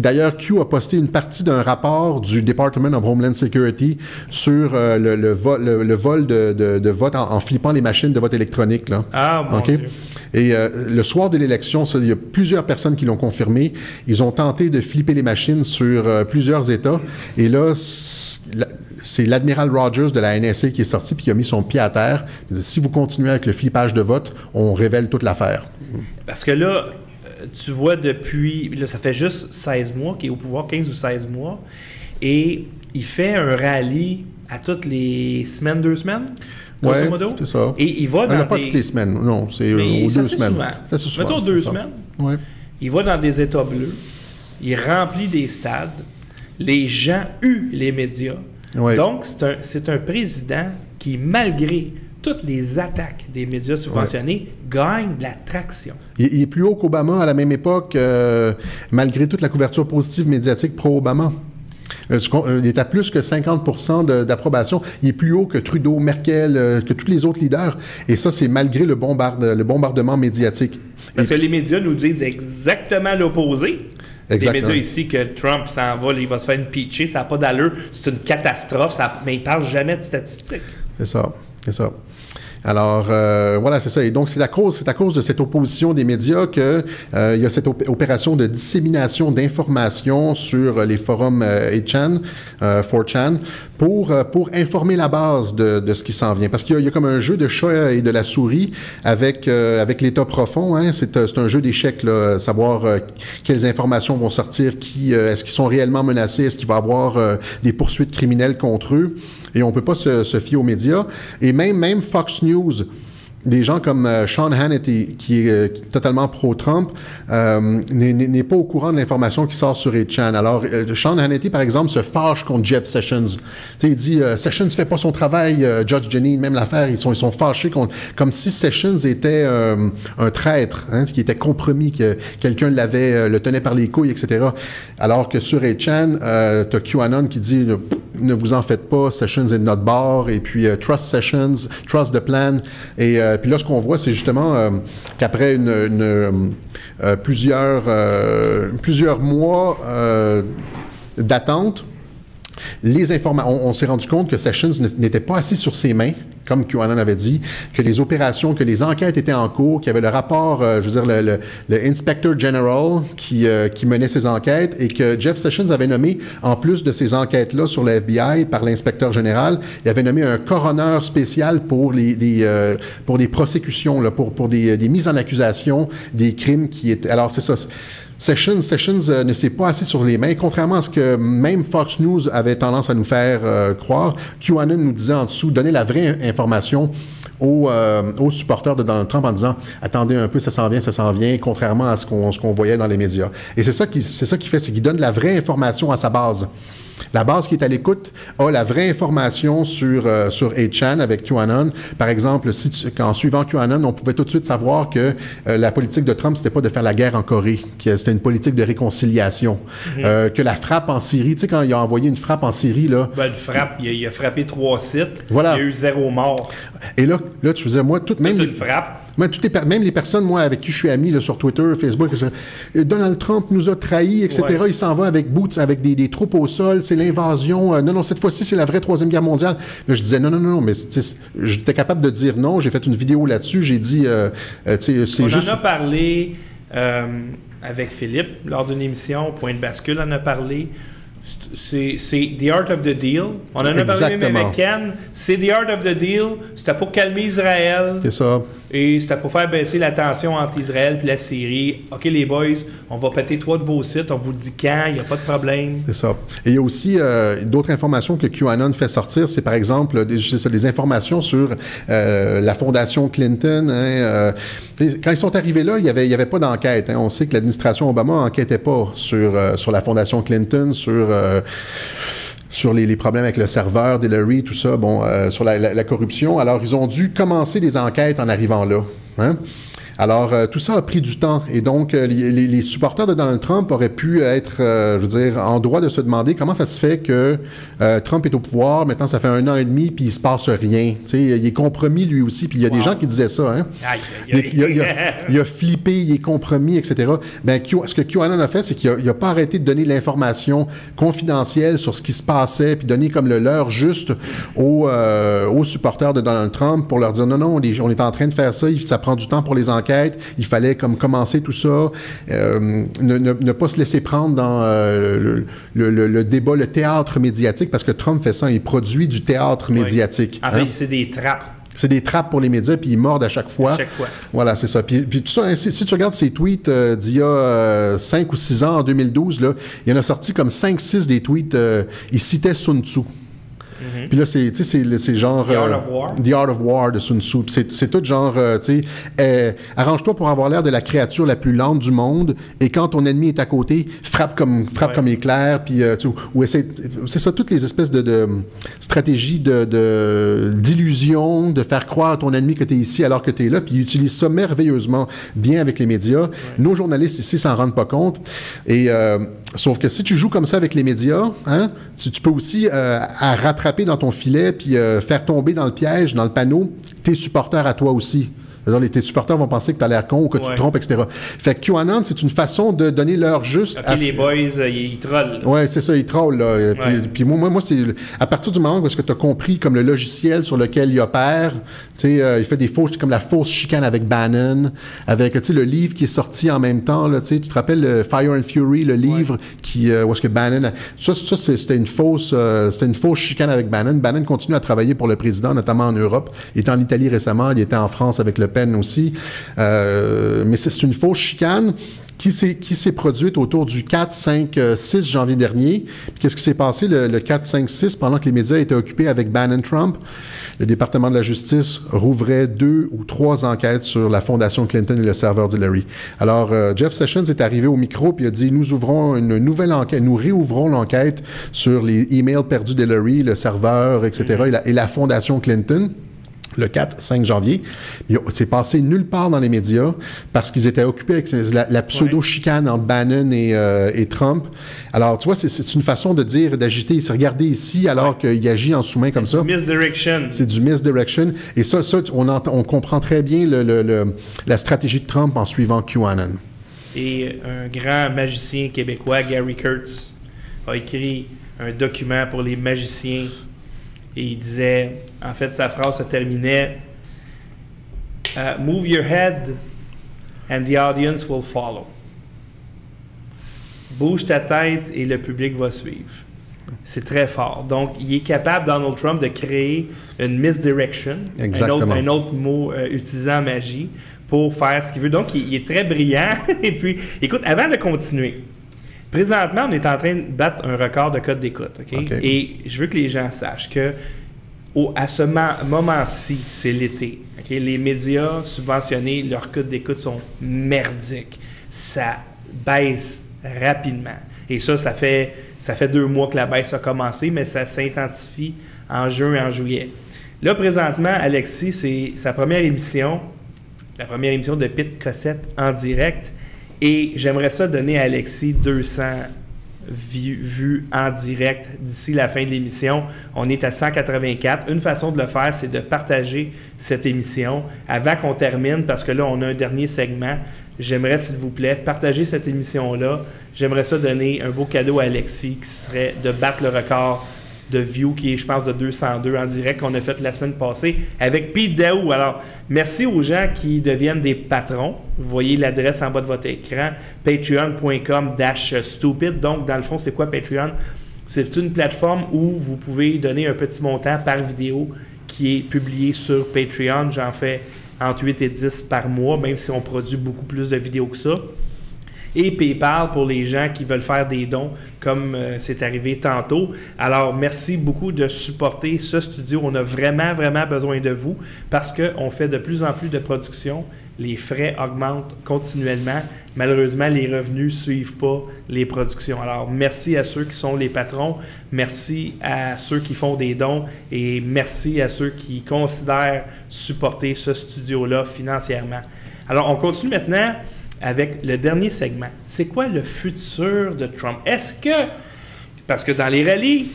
D'ailleurs, Q a posté une partie d'un rapport du Department of Homeland Security sur le vol de vote en flippant les machines de vote électronique. Là. Ah, mon Dieu. Et le soir de l'élection, il y a plusieurs personnes qui l'ont confirmé. Ils ont tenté de flipper les machines sur plusieurs États. Et là, c'est l'admiral Rogers de la NSA qui est sorti puis qui a mis son pied à terre. Il dit, si vous continuez avec le flippage de vote, on révèle toute l'affaire. Parce que là... Tu vois depuis, là, ça fait juste 16 mois qu'il est au pouvoir, 15 ou 16 mois, et il fait un rallye à toutes les semaines, 2 semaines, grosso modo. C'est ça. Et il va dans pas toutes les semaines, non, c'est aux 2 semaines. Ça, c'est souvent. Mettons 2 semaines. Ouais. Il va dans des États bleus, il remplit des stades, les gens huent les médias. Ouais. Donc, c'est un président qui, malgré toutes les attaques des médias subventionnés, gagnent de la traction. Il est plus haut qu'Obama à la même époque, malgré toute la couverture positive médiatique pro-Obama. Il est à plus que 50% d'approbation. Il est plus haut que Trudeau, Merkel, que tous les autres leaders. Et ça, c'est malgré le bombardement médiatique. Parce que les médias nous disent exactement l'opposé. Exactement. Les médias ici, que Trump s'en va, il va se faire impeacher, ça n'a pas d'allure, c'est une catastrophe, mais il ne parle jamais de statistiques. C'est ça. Alors, voilà, c'est ça. Et donc, c'est à cause de cette opposition des médias qu'il y a cette opération de dissémination d'informations sur les forums 8chan, 4chan, pour informer la base de ce qui s'en vient. Parce qu'il y a comme un jeu de chat et de la souris avec l'État profond. Hein. C'est un jeu d'échecs, là, savoir quelles informations vont sortir, est-ce qu'ils sont réellement menacés, est-ce qu'il va y avoir des poursuites criminelles contre eux. Et on ne peut pas se fier aux médias. Et même Fox News, des gens comme Sean Hannity, qui est totalement pro-Trump, n'est pas au courant de l'information qui sort sur 8chan. Alors, Sean Hannity, par exemple, se fâche contre Jeff Sessions. Il dit Sessions ne fait pas son travail, Judge Jeanine, même l'affaire, ils sont fâchés comme si Sessions était un traître, hein, qui était compromis, que quelqu'un le tenait par les couilles, etc. Alors que sur 8chan, t'as QAnon qui dit ne vous en faites pas, Sessions est de notre bord, et puis trust Sessions, trust the plan, et puis là, ce qu'on voit, c'est justement qu'après plusieurs mois d'attente, on s'est rendu compte que Sessions n'était pas assis sur ses mains, comme QAnon avait dit, que les enquêtes étaient en cours, qu'il y avait le rapport, le Inspector General qui menait ces enquêtes, et que Jeff Sessions avait nommé, en plus de ces enquêtes-là sur le FBI par l'inspecteur général, il avait nommé un coroner spécial pour des prosécutions, là, pour des mises en accusation, des crimes qui étaient... Alors, c'est ça. Sessions ne s'est pas assis sur les mains, contrairement à ce que même Fox News avait tendance à nous faire croire. QAnon nous disait en dessous, donnez la vraie information aux supporters de Donald Trump en disant « Attendez un peu, ça s'en vient », contrairement à ce qu'on voyait dans les médias. Et c'est ça qu'il fait, c'est qu'il donne la vraie information à sa base. La base qui est à l'écoute a la vraie information sur 8chan avec QAnon. Par exemple, en suivant QAnon, on pouvait tout de suite savoir que la politique de Trump, c'était pas de faire la guerre en Corée, que c'était une politique de réconciliation. Que la frappe en Syrie, tu sais, quand il a envoyé une frappe en Syrie, là... Ben, il a frappé 3 sites, voilà. Il y a eu 0 mort. Et là tu faisais, moi, une frappe. Même les personnes, moi, avec qui je suis ami là, sur Twitter, Facebook, Donald Trump nous a trahis, etc. Ouais. Il s'en va avec boots, avec des troupes au sol, c'est l'invasion. Non, cette fois-ci, c'est la vraie Troisième Guerre mondiale. Là, je disais non, mais j'étais capable de dire non. J'ai fait une vidéo là-dessus. J'ai dit, c'est juste... On en a parlé avec Philippe lors d'une émission. Point de bascule en a parlé. C'est The Art of the Deal. On en a parlé même avec Ken. C'est The Art of the Deal. C'était pour calmer Israël. C'est ça. Et c'était pour faire baisser la tension entre Israël et la Syrie. OK, les boys, on va péter 3 de vos sites. On vous dit quand, il n'y a pas de problème. C'est ça. Et il y a aussi d'autres informations que QAnon fait sortir. C'est par exemple des informations sur la fondation Clinton. Hein, quand ils sont arrivés là, il y avait pas d'enquête. Hein. On sait que l'administration Obama n'enquêtait pas sur la fondation Clinton, sur les problèmes avec le serveur d'Hillary, tout ça, sur la corruption. Alors, ils ont dû commencer des enquêtes en arrivant là. Hein? Alors, tout ça a pris du temps. Et donc, les supporters de Donald Trump auraient pu être, en droit de se demander comment ça se fait que Trump est au pouvoir. Maintenant, ça fait 1 an et demi, puis il se passe rien. Tu sais, il est compromis, lui aussi. Puis il y a des gens qui disaient ça. Hein? Il a flippé, il est compromis, etc. Ben, ce que QAnon a fait, c'est qu'il n'a pas arrêté de donner de l'information confidentielle sur ce qui se passait, puis donner comme le leur juste aux supporters de Donald Trump pour leur dire non, on est en train de faire ça, ça prend du temps pour les enquêtes. Il fallait comme commencer tout ça, ne pas se laisser prendre dans le débat, le théâtre médiatique, parce que Trump fait ça, il produit du théâtre médiatique. En fait, c'est des trappes. C'est des trappes pour les médias, puis ils mordent à chaque fois. Voilà, c'est ça. Puis tout ça, si tu regardes ses tweets d'il y a 5 ou 6 ans, en 2012, là, il y en a sorti comme 5-6 des tweets, il citait Sun Tzu. Puis là, c'est genre... The Art of War. The Art of War de Sun Tzu. C'est tout genre, tu sais, arrange-toi pour avoir l'air de la créature la plus lente du monde, et quand ton ennemi est à côté, frappe comme éclair, puis c'est ça, toutes les espèces de stratégies d'illusion, de faire croire à ton ennemi que tu es ici alors que tu es là, puis ils utilisent ça merveilleusement bien avec les médias. Ouais. Nos journalistes ici s'en rendent pas compte, et sauf que si tu joues comme ça avec les médias, hein, tu peux aussi à rattraper dans ton filet, puis faire tomber dans le piège, dans le panneau, tes supporters à toi aussi. Tes supporters vont penser que tu as l'air con ou que tu te trompes, etc. Fait que QAnon, c'est une façon de donner l'heure juste à... les boys, ils trollent. Oui, c'est ça, ils trollent. Là. Puis moi, c'est à partir du moment où est-ce que tu as compris comme le logiciel sur lequel il opère, il fait des fausses, comme la fausse chicane avec Bannon, avec le livre qui est sorti en même temps. Là, tu te rappelles Fire and Fury, le livre où est-ce que Bannon... Ça c'était une fausse chicane avec Bannon. Bannon continue à travailler pour le président, notamment en Europe. Il était en Italie récemment, il était en France avec Le Pen aussi. Mais c'est une fausse chicane qui s'est produite autour du 4, 5, 6 janvier dernier. Puis qu'est-ce qui s'est passé le 4, 5, 6, pendant que les médias étaient occupés avec Bannon-Trump? Le département de la justice rouvrait 2 ou 3 enquêtes sur la fondation Clinton et le serveur d'Hillary. Alors, Jeff Sessions est arrivé au micro puis a dit, nous ouvrons une nouvelle enquête, nous réouvrons l'enquête sur les emails perdus d'Hillary, le serveur, etc., et la fondation Clinton. Le 4-5 janvier. C'est passé nulle part dans les médias parce qu'ils étaient occupés avec la pseudo-chicane entre Bannon et Trump. Alors, tu vois, c'est une façon de dire, d'agiter. Il s'est regardé ici alors qu'il agit en sous-main comme ça. C'est du misdirection. C'est du misdirection. Et ça on comprend très bien la stratégie de Trump en suivant QAnon. Et un grand magicien québécois, Gary Kurtz, a écrit un document pour les magiciens. Et il disait, en fait, sa phrase se terminait « Move your head and the audience will follow. » Bouge ta tête et le public va suivre. C'est très fort. Donc, il est capable, Donald Trump, de créer une misdirection, un autre mot utilisé en magie, pour faire ce qu'il veut. Donc, il est très brillant. Et puis, écoute, avant de continuer, présentement, on est en train de battre un record de code d'écoute. Okay? Et je veux que les gens sachent que à ce moment-ci, c'est l'été. Okay? Les médias subventionnés, leurs codes d'écoute sont merdiques. Ça baisse rapidement. Et ça fait 2 mois que la baisse a commencé, mais ça s'intensifie en juin et en juillet. Là, présentement, Alexis, c'est sa première émission, la première émission de Pete Cossette en direct. Et j'aimerais ça donner à Alexis 200 vues en direct d'ici la fin de l'émission. On est à 184. Une façon de le faire, c'est de partager cette émission avant qu'on termine, parce que là, on a un dernier segment. J'aimerais, s'il vous plaît, partager cette émission-là. J'aimerais ça donner un beau cadeau à Alexis, qui serait de battre le record de view qui est, je pense, de 202 en direct qu'on a fait la semaine passée avec Pete Daou. Alors, merci aux gens qui deviennent des patrons. Vous voyez l'adresse en bas de votre écran, patreon.com/stupid. Donc, dans le fond, c'est quoi Patreon? C'est une plateforme où vous pouvez donner un petit montant par vidéo qui est publié sur Patreon. J'en fais entre 8 et 10 par mois, même si on produit beaucoup plus de vidéos que ça. Et PayPal pour les gens qui veulent faire des dons, comme c'est arrivé tantôt. Alors, merci beaucoup de supporter ce studio. On a vraiment, vraiment besoin de vous parce qu'on fait de plus en plus de production. Les frais augmentent continuellement. Malheureusement, les revenus ne suivent pas les productions. Alors, merci à ceux qui sont les patrons. Merci à ceux qui font des dons. Et merci à ceux qui considèrent supporter ce studio-là financièrement. Alors, on continue maintenant avec le dernier segment. C'est quoi le futur de Trump? Est-ce que, parce que dans les rallyes,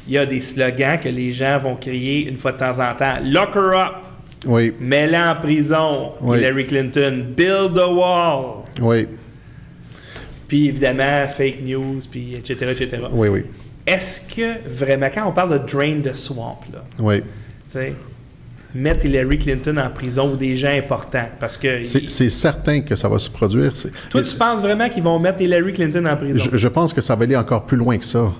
il y a des slogans que les gens vont crier une fois de temps en temps. Lock her up. Oui. Mets-la en prison. Oui. Hillary Clinton. Build a wall. Oui. Puis évidemment, fake news, puis etc., etc. Oui, oui. Est-ce que vraiment, quand on parle de drain the swamp, là, oui. Tu sais, mettre Hillary Clinton en prison ou des gens importants, parce que... C'est certain que ça va se produire. Toi, tu penses vraiment qu'ils vont mettre Hillary Clinton en prison? Je pense que ça va aller encore plus loin que ça.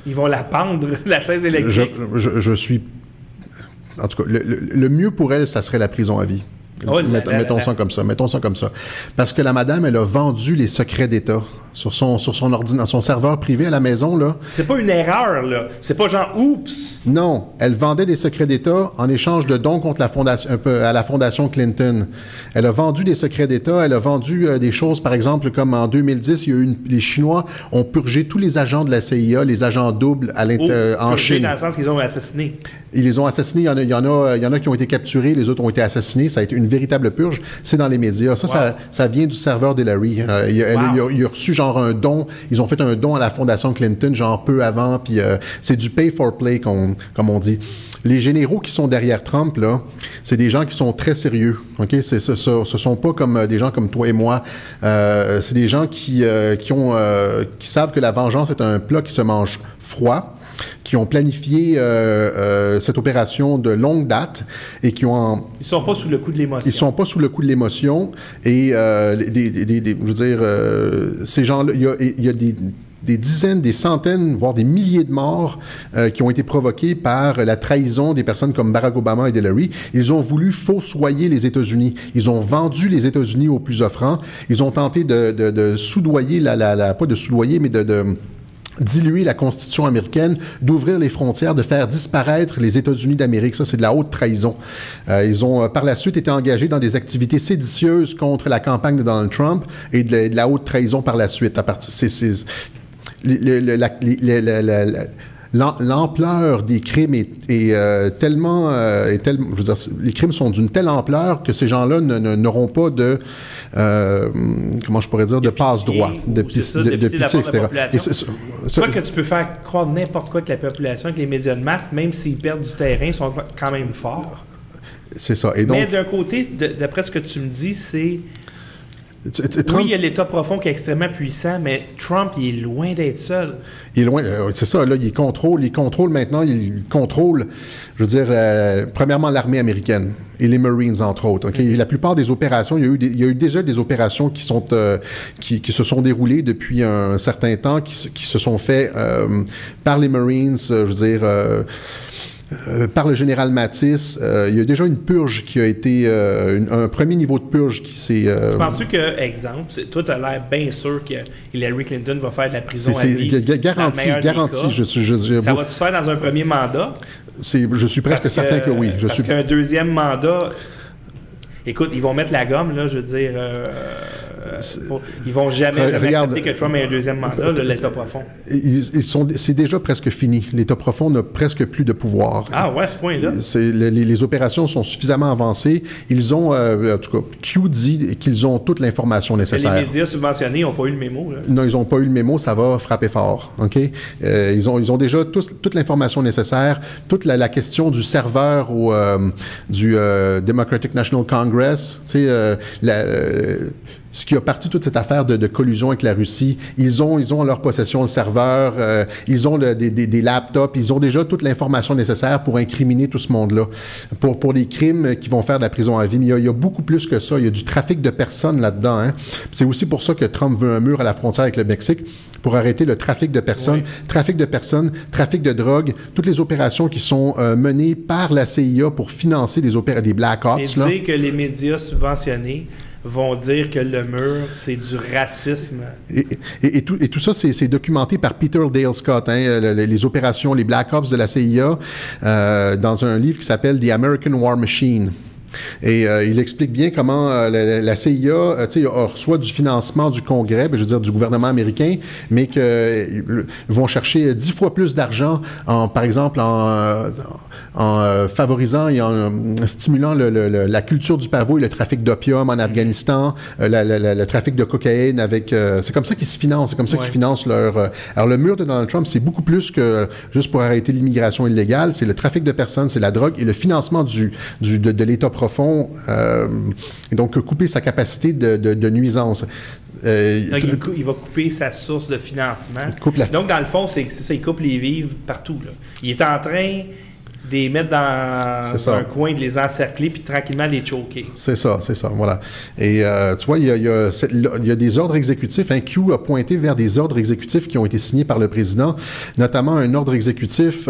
Ils vont la pendre, la chaise électrique? Je suis... En tout cas, le mieux pour elle, ça serait la prison à vie. Mettons ça comme ça. Parce que la madame, elle a vendu les secrets d'État sur son serveur privé à la maison, là. C'est pas une erreur, là. C'est pas genre « oups ». Non. Elle vendait des secrets d'État en échange de dons contre à la fondation Clinton. Elle a vendu des secrets d'État. Elle a vendu des choses, par exemple, comme en 2010, les Chinois ont purgé tous les agents de la CIA, les agents doubles en Chine. Dans le sens qu'ils ont assassiné. Ils les ont assassinés. Il y en a qui ont été capturés, les autres ont été assassinés. Ça a été une véritable purge. C'est dans les médias. Ça vient du serveur d'Hillary. Il a reçu genre genre un don. Ils ont fait un don à la fondation Clinton, genre peu avant, puis c'est du pay for play, comme on dit. Les généraux qui sont derrière Trump, là, c'est des gens qui sont très sérieux. Ok, ce sont pas comme des gens comme toi et moi. C'est des gens qui savent que la vengeance est un plat qui se mange froid, qui ont planifié cette opération de longue date et qui ont... Ils sont pas sous le coup de l'émotion. Ils sont pas sous le coup de l'émotion. Et je veux dire, ces gens-là, il y a des dizaines, des centaines, voire des milliers de morts qui ont été provoqués par la trahison des personnes comme Barack Obama et Hillary. Ils ont voulu fossoyer les États-Unis. Ils ont vendu les États-Unis aux plus offrants. Ils ont tenté de soudoyer, pas de soudoyer, mais de diluer la Constitution américaine, d'ouvrir les frontières, de faire disparaître les États-Unis d'Amérique. Ça, c'est de la haute trahison. Ils ont, par la suite, été engagés dans des activités séditieuses contre la campagne de Donald Trump et de la haute trahison par la suite. L'ampleur des crimes est tellement... je veux dire, les crimes sont d'une telle ampleur que ces gens-là n'auront pas de... comment je pourrais dire? De passe-droit, de pitié, etc. Quoi que tu peux faire croire n'importe quoi que la population, que les médias de masse, même s'ils perdent du terrain, ils sont quand même forts. C'est ça. Et donc, mais d'un côté, d'après ce que tu me dis, c'est... Oui, il y a l'État profond qui est extrêmement puissant, mais Trump, il est loin d'être seul. Il est loin, c'est ça, là, il contrôle maintenant, il contrôle, je veux dire, premièrement, l'armée américaine et les Marines, entre autres. Okay? La plupart des opérations, il y a eu déjà des opérations qui se sont déroulées depuis un certain temps, qui se sont faites par les Marines, je veux dire... par le général Mattis, il y a déjà une purge qui a été... un premier niveau de purge qui s'est... Tu penses que, exemple, toi, tu as l'air bien sûr que Hillary Clinton va faire de la prison à vie? Garanti. Ça va se faire dans un premier mandat? Je suis presque certain que oui. Parce qu'un deuxième mandat... Écoute, ils vont mettre la gomme, là, je veux dire... ils vont jamais accepter que Trump ait un deuxième mandat, l'État profond. C'est déjà presque fini. L'État profond n'a presque plus de pouvoir. Ah ouais, à ce point-là? Les opérations sont suffisamment avancées. Ils ont, en tout cas, Q dit qu'ils ont toute l'information nécessaire. Les médias subventionnés n'ont pas eu le mémo. Là. Non, ils n'ont pas eu le mémo, ça va frapper fort. OK? Ils ont déjà toute l'information nécessaire, toute la question du serveur du Democratic National Congress, tu sais, ce qui a parti toute cette affaire de collusion avec la Russie. Ils ont en leur possession le serveur, ils ont des laptops, ils ont déjà toute l'information nécessaire pour incriminer tout ce monde-là, pour les crimes qui vont faire de la prison à vie. Mais il y a beaucoup plus que ça. Il y a du trafic de personnes là-dedans. Hein. C'est aussi pour ça que Trump veut un mur à la frontière avec le Mexique, pour arrêter le trafic de personnes, trafic de drogue, toutes les opérations qui sont menées par la CIA pour financer des Black Ops. Et dire que les médias subventionnés vont dire que le mur, c'est du racisme. Et tout ça, c'est documenté par Peter Dale Scott, hein, les opérations, les Black Ops de la CIA, dans un livre qui s'appelle The American War Machine. Et il explique bien comment la CIA reçoit du financement du Congrès, je veux dire du gouvernement américain, mais qu'ils vont chercher 10 fois plus d'argent, par exemple, en favorisant et en stimulant la culture du pavot et le trafic d'opium en Afghanistan, le trafic de cocaïne avec... c'est comme ça qu'ils se financent, c'est comme ça qu'ils financent leur... Alors, le mur de Donald Trump, c'est beaucoup plus que juste pour arrêter l'immigration illégale, c'est le trafic de personnes, c'est la drogue et le financement de l'État profond, et donc couper sa capacité de nuisance. Il va couper sa source de financement. Donc, dans le fond, c'est ça, il coupe les vivres partout. Là. Il est en train de les mettre dans un coin, de les encercler, puis tranquillement les choquer. C'est ça, voilà. Et tu vois, il y a des ordres exécutifs. Hein, Q a pointé vers des ordres exécutifs qui ont été signés par le président, notamment un ordre exécutif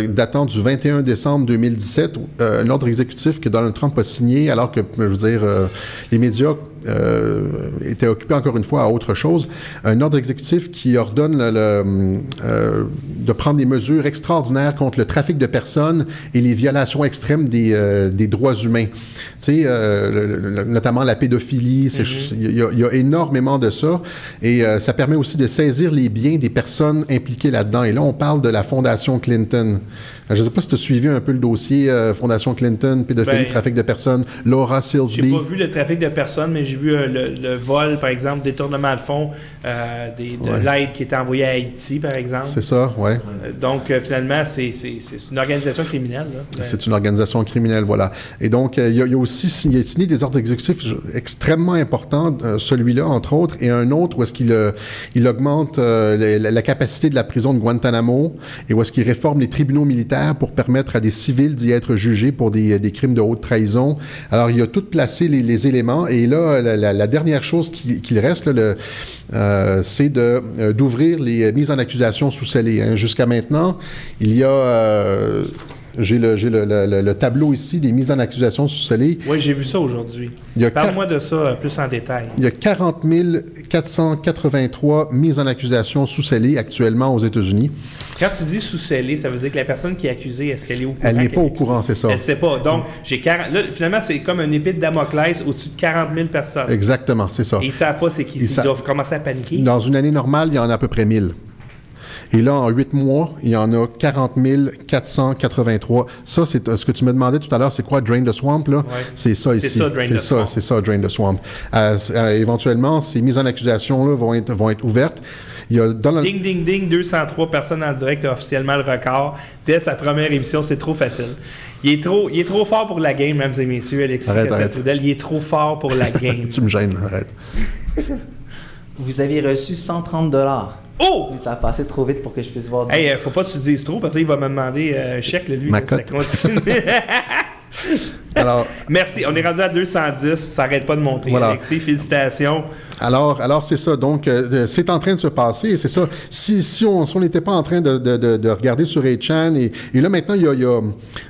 datant du 21 décembre 2017, un ordre exécutif que Donald Trump a signé, alors que, je veux dire, les médias étaient occupés encore une fois à autre chose. Un ordre exécutif qui ordonne de prendre des mesures extraordinaires contre le trafic de personnes et les violations extrêmes des droits humains. Tu sais, notamment la pédophilie, il y a énormément de ça. Et ça permet aussi de saisir les biens des personnes impliquées là-dedans. Et là, on parle de la Fondation Clinton. Je ne sais pas si tu as suivi un peu le dossier Fondation Clinton, pédophilie, trafic de personnes, Laura Silsby. J'ai pas vu le trafic de personnes, mais j'ai vu le vol, par exemple, détournement de fonds de l'aide qui était envoyée à Haïti, par exemple. C'est ça, oui. Donc, finalement, c'est une organisation criminelle. C'est une organisation criminelle, voilà. Et donc, il y a aussi signé des ordres exécutifs extrêmement importants, celui-là, entre autres, et un autre où est-ce qu'il augmente la capacité de la prison de Guantanamo et où est-ce qu'il réforme les tribunaux militaires pour permettre à des civils d'y être jugés pour des crimes de haute trahison. Alors, il a tout placé les éléments. Et là, la dernière chose qu'il reste, c'est d'ouvrir les mises en accusation sous scellé. Hein. Jusqu'à maintenant, il y a... J'ai le tableau ici des mises en accusation sous scellé. Oui, j'ai vu ça aujourd'hui. Parle-moi de ça plus en détail. Il y a 40 483 mises en accusation sous scellé actuellement aux États-Unis. Quand tu dis sous scellé, ça veut dire que la personne qui est accusée, est-ce qu'elle est au courant? Elle n'est pas au courant, c'est ça. Elle ne sait pas. Donc, là, finalement, c'est comme un épée de Damoclès au-dessus de 40 000 personnes. Exactement, c'est ça. Et ils ne savent pas c'est qui. Ils doivent commencer à paniquer. Dans une année normale, il y en a à peu près 1000. Et là, en 8 mois, il y en a 40 483. Ça, c'est ce que tu me demandais tout à l'heure, c'est quoi Drain the Swamp, là? Ouais. C'est ça ici. C'est ça, Drain the Swamp. Éventuellement, ces mises en accusation-là vont être ouvertes. Il y a Ding, ding, ding, 203 personnes en direct, officiellement le record. Dès sa première émission, c'est trop facile. Il est trop fort pour la game, mesdames et messieurs, Alexis Cassette-Trudel. Il est trop fort pour la game. Tu me gênes, arrête. Vous avez reçu 130 $. Oh! Oui, ça a passé trop vite pour que je puisse voir. Hey, faut pas que tu dises trop parce qu'il va me demander un chèque, lui. Ma cote. Alors, merci. On est rendu à 210. Ça n'arrête pas de monter, voilà. Alexis. Félicitations. Alors c'est ça. Donc, c'est en train de se passer. Et c'est ça. Si on n'était pas en train de regarder sur 8chan, et là, maintenant, il y a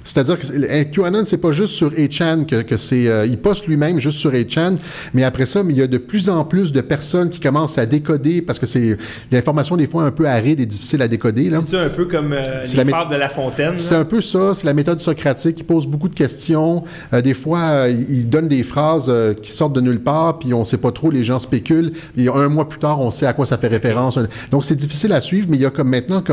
c'est-à-dire que QAnon, c'est pas juste sur 8chan que c'est... il poste lui-même juste sur 8chan, mais après ça, il y a de plus en plus de personnes qui commencent à décoder, parce que c'est l'information, des fois, un peu aride et difficile à décoder. C'est un peu comme les fables de La Fontaine? C'est un peu ça. C'est la méthode socratique. Il pose beaucoup de questions. Des fois, il donne des phrases qui sortent de nulle part, puis on ne sait pas trop, les gens spéculent. Et un mois plus tard, on sait à quoi ça fait référence. Donc, c'est difficile à suivre, mais il y a maintenant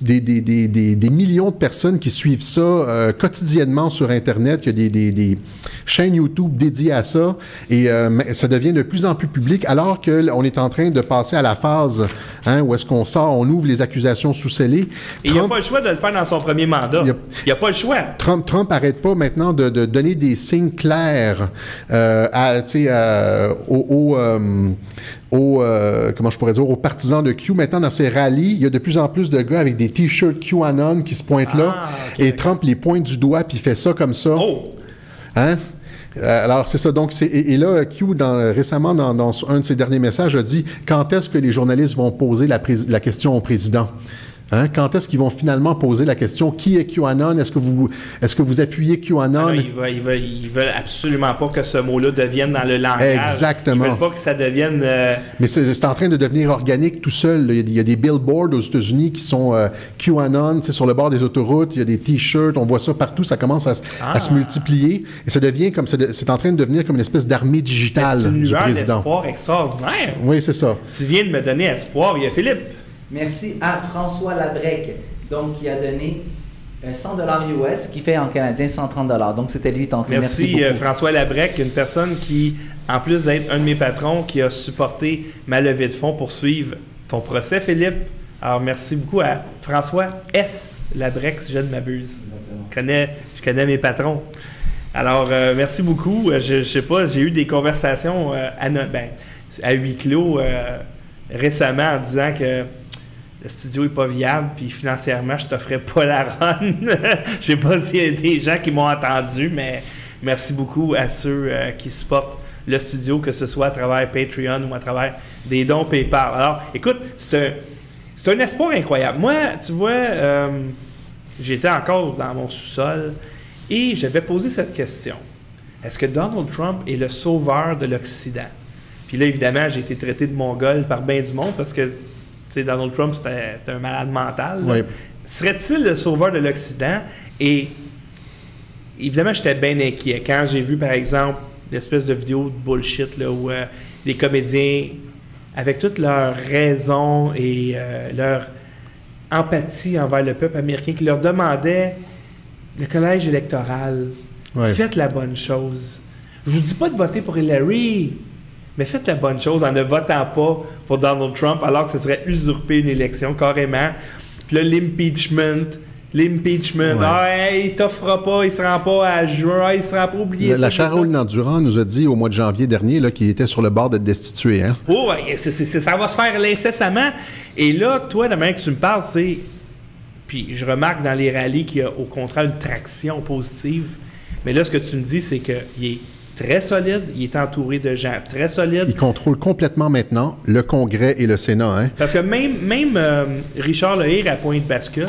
des millions de personnes qui suivent ça quotidiennement sur Internet. Il y a des chaînes YouTube dédiées à ça et ça devient de plus en plus public alors qu'on est en train de passer à la phase où est-ce qu'on ouvre les accusations sous scellé. Et il n'y a pas le choix de le faire dans son premier mandat. Il n'y a pas le choix. Trump n'arrête pas maintenant de donner des signes clairs comment je pourrais dire, aux partisans de Q. Maintenant, dans ces rallyes, il y a de plus en plus de gars avec des t-shirts QAnon qui se pointent là. Okay, et Trump les pointe du doigt puis il fait ça comme ça. Oh! Hein? Alors, c'est ça. Donc, et là, Q, récemment, dans un de ses derniers messages, a dit « Quand est-ce que les journalistes vont poser la question au président? » Hein? Quand est-ce qu'ils vont finalement poser la question « Qui est QAnon? Est-ce que vous appuyez QAnon? » Alors, ils veulent absolument pas que ce mot-là devienne dans le langage. Exactement. Ils veulent pas que ça devienne... Mais c'est en train de devenir organique tout seul. Il y a des billboards aux États-Unis qui sont QAnon, sur le bord des autoroutes. Il y a des t-shirts. On voit ça partout. Ça commence à se multiplier. Et ça devient comme... C'est en train de devenir comme une espèce d'armée digitale du président. C'est une lueur d'espoir extraordinaire. Oui, c'est ça. Tu viens de me donner espoir. Il y a Philippe. Merci à François Labrec, donc qui a donné 100 $ US, qui fait en canadien 130 $. Donc c'était lui tantôt. Merci François Labrec, une personne qui, en plus d'être un de mes patrons, qui a supporté ma levée de fonds pour suivre ton procès, Philippe. Alors merci beaucoup à François S. Labrec, si je ne m'abuse. Je connais mes patrons. Alors merci beaucoup. Je sais pas, j'ai eu des conversations à huis clos récemment en disant que le studio n'est pas viable, puis financièrement, je t'offrais pas la run. Je sais pas s'il y a des gens qui m'ont entendu, mais merci beaucoup à ceux qui supportent le studio, que ce soit à travers Patreon ou à travers des dons PayPal. Alors, écoute, c'est un espoir incroyable. Moi, tu vois, j'étais encore dans mon sous-sol et j'avais posé cette question. Est-ce que Donald Trump est le sauveur de l'Occident? Puis là, évidemment, j'ai été traité de mongol par bien du monde parce que Donald Trump, c'était un malade mental. Oui. Serait-il le sauveur de l'Occident? Et évidemment, j'étais bien inquiet. Quand j'ai vu, par exemple, l'espèce de vidéo de bullshit là, où des comédiens, avec toute leur raison et leur empathie envers le peuple américain, qui leur demandaient le collège électoral, faites la bonne chose. Je vous dis pas de voter pour Hillary, mais faites la bonne chose en ne votant pas pour Donald Trump alors que ce serait usurper une élection carrément. Puis là, l'impeachment, il t'offrira pas, il se rend pas à juin, il sera pas oublié. La Sharon Landurand nous a dit au mois de janvier dernier qu'il était sur le bord d'être destitué. Hein? Oh, ça va se faire incessamment. Et là, toi, la manière que tu me parles, c'est... Puis je remarque dans les rallyes qu'il y a au contraire une traction positive. Mais là, ce que tu me dis, c'est qu'il est très solide, il est entouré de gens très solides. Il contrôle complètement maintenant le Congrès et le Sénat. Hein? Parce que même Richard Lehir à point de bascule,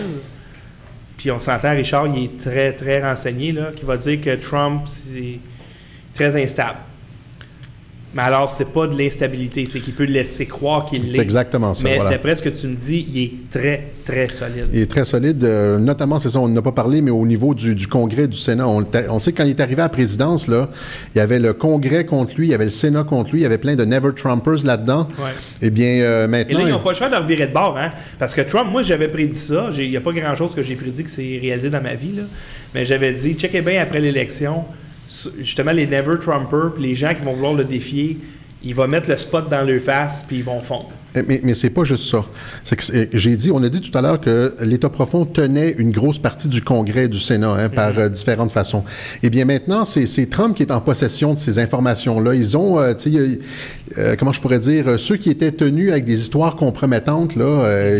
puis on s'entend, Richard, il est très, très renseigné, là, qui va dire que Trump, c'est très instable. Mais alors, c'est pas de l'instabilité, c'est qu'il peut laisser croire qu'il l'est. C'est exactement ça, mais d'après ce que tu me dis, il est très, très solide. Il est très solide, notamment, c'est ça, on n'a pas parlé, mais au niveau du Congrès et du Sénat. On sait que quand il est arrivé à la présidence, là, il y avait le Congrès contre lui, il y avait le Sénat contre lui, il y avait plein de Never-Trumpers là-dedans. Ouais. Eh bien, maintenant... Et là, ils n'ont pas le choix de revirer de bord, hein? Parce que Trump, moi, j'avais prédit ça. Il n'y a pas grand-chose que j'ai prédit que c'est réalisé dans ma vie, là. Mais j'avais dit, checkez bien après l'élection... Justement, les Never-Trumpers, puis les gens qui vont vouloir le défier, il va mettre le spot dans leur face, puis ils vont fondre. Mais c'est pas juste ça. On a dit tout à l'heure que l'État profond tenait une grosse partie du Congrès et du Sénat par différentes façons. Eh bien maintenant, c'est Trump qui est en possession de ces informations-là. Ils ont, comment je pourrais dire, ceux qui étaient tenus avec des histoires compromettantes, là,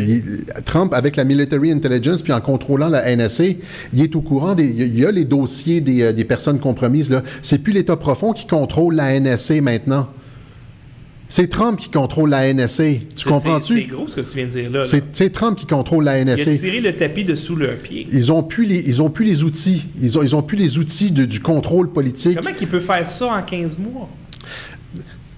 Trump, avec la Military Intelligence, puis en contrôlant la NSA, il est au courant, il y a les dossiers des personnes compromises. Là. C'est plus l'État profond qui contrôle la NSA maintenant. C'est Trump qui contrôle la NSA. Tu comprends-tu? C'est gros ce que tu viens de dire là. C'est Trump qui contrôle la NSA. Il a tiré le tapis dessous leurs pieds. Ils ont plus les outils. Ils ont plus les outils du contrôle politique. Comment il peut faire ça en 15 mois?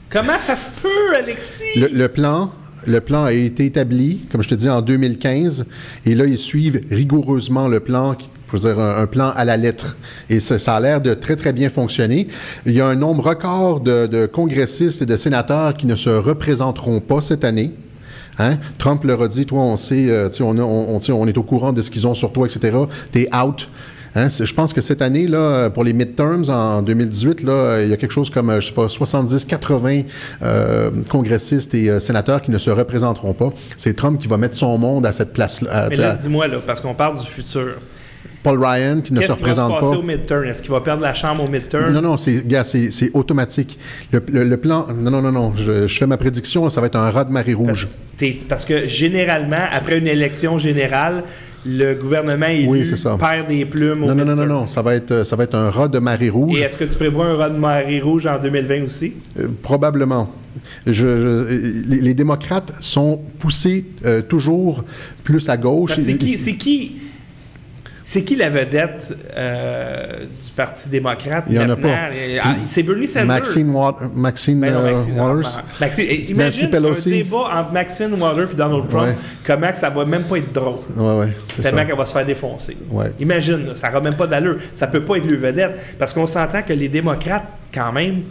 Comment ça se peut, Alexis? Le plan a été établi, comme je te dis, en 2015. Et là, ils suivent rigoureusement le plan... Je veux dire, un plan à la lettre. Et ça a l'air de très, très bien fonctionner. Il y a un nombre record de congressistes et de sénateurs qui ne se représenteront pas cette année. Hein? Trump leur a dit, toi, on sait, on est au courant de ce qu'ils ont sur toi, etc. T'es out. Hein? Je pense que cette année, là, pour les midterms en 2018, là, il y a quelque chose comme, je sais pas, 70-80 congressistes et sénateurs qui ne se représenteront pas. C'est Trump qui va mettre son monde à cette place-là. Mais là, dis-moi, là, parce qu'on parle du futur. Paul Ryan qui ne se représente pas. Qu'est-ce qui va se passer au midterm? Est-ce qu'il va perdre la Chambre au midterm? Non, c'est automatique. Le plan... Non. Je fais ma prédiction, ça va être un raz de marée rouge. Parce que généralement, après une élection générale, le gouvernement élu perd des plumes au midterm. Non. Ça va être un raz de marée rouge. Et est-ce que tu prévois un raz de marée rouge en 2020 aussi? Probablement. Les démocrates sont poussés toujours plus à gauche. C'est qui la vedette du Parti démocrate? Il n'y en a pas. C'est Bernie Sanders. Maxine Waters. Imagine un débat entre Maxine Waters et Donald Trump, comment que ça va même pas être drôle. Tellement qu'elle va se faire défoncer. Imagine, ça n'aura même pas d'allure. Ça peut pas être le vedette. Parce qu'on s'entend que les démocrates, quand même,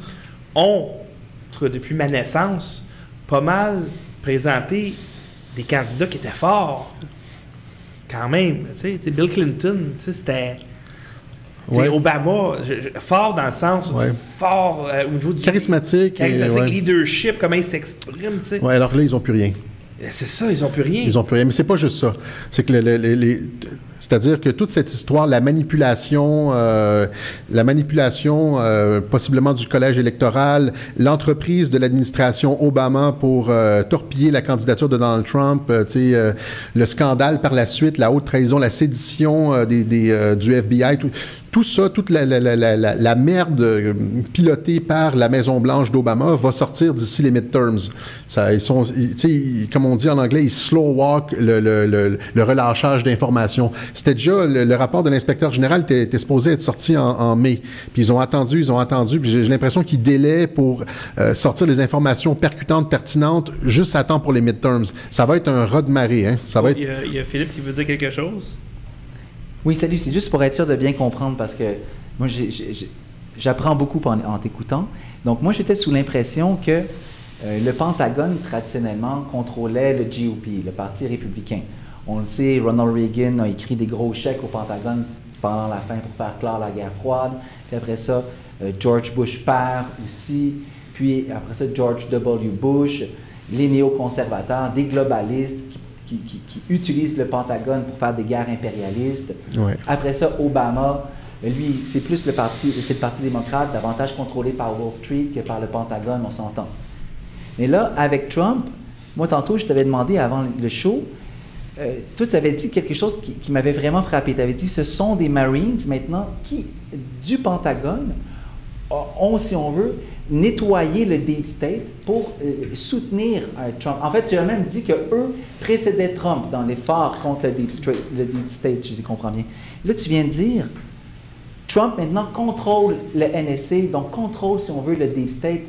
ont, depuis ma naissance, pas mal présenté des candidats qui étaient forts. Quand même, tu sais, Bill Clinton, c'était... Obama, fort dans le sens, fort au niveau du... Charismatique, leadership, comment il s'exprime, tu sais. Oui, alors là, ils n'ont plus rien. C'est ça, ils n'ont plus rien. Ils n'ont plus rien, mais c'est pas juste ça. C'est que c'est-à-dire que toute cette histoire, la manipulation possiblement du collège électoral, l'entreprise de l'administration Obama pour torpiller la candidature de Donald Trump, le scandale par la suite, la haute trahison, la sédition du FBI, tout ça, toute la merde pilotée par la Maison-Blanche d'Obama va sortir d'ici les midterms. Comme on dit en anglais, ils slow walk le relâchage d'informations. C'était déjà, le rapport de l'inspecteur général était supposé être sorti en mai. Puis ils ont attendu, puis j'ai l'impression qu'ils délaient pour sortir les informations percutantes, pertinentes, juste à temps pour les midterms. Ça va être un raz de marée. Hein? Il y a Philippe qui veut dire quelque chose? Oui, salut. C'est juste pour être sûr de bien comprendre parce que moi, j'apprends beaucoup en t'écoutant. Donc, moi, j'étais sous l'impression que le Pentagone, traditionnellement, contrôlait le GOP, le Parti républicain. On le sait, Ronald Reagan a écrit des gros chèques au Pentagone pendant la fin pour faire clore la guerre froide. Puis après ça, George Bush père aussi, puis après ça, George W. Bush, les néoconservateurs, des globalistes qui utilisent le Pentagone pour faire des guerres impérialistes. Ouais. Après ça, Obama, lui, c'est plus le parti démocrate, davantage contrôlé par Wall Street que par le Pentagone, on s'entend. Mais là, avec Trump, moi, tantôt, je t'avais demandé avant le show, toi, tu avais dit quelque chose qui m'avait vraiment frappé. Tu avais dit, ce sont des Marines, maintenant, qui, du Pentagone, ont, si on veut, nettoyé le Deep State pour soutenir Trump. En fait, tu as même dit qu'eux précédaient Trump dans l'effort contre le Deep State, je comprends bien. Là, tu viens de dire, Trump, maintenant, contrôle le NSA, donc contrôle, si on veut, le Deep State,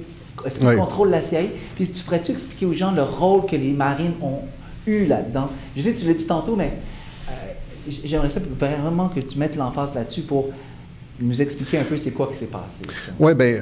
contrôle la CIA. Puis, tu pourrais-tu expliquer aux gens le rôle que les Marines ont eu là-dedans? Je sais, tu l'as dit tantôt, mais j'aimerais ça vraiment que tu mettes l'emphase là-dessus pour nous expliquer un peu c'est quoi qui s'est passé. Oui, bien,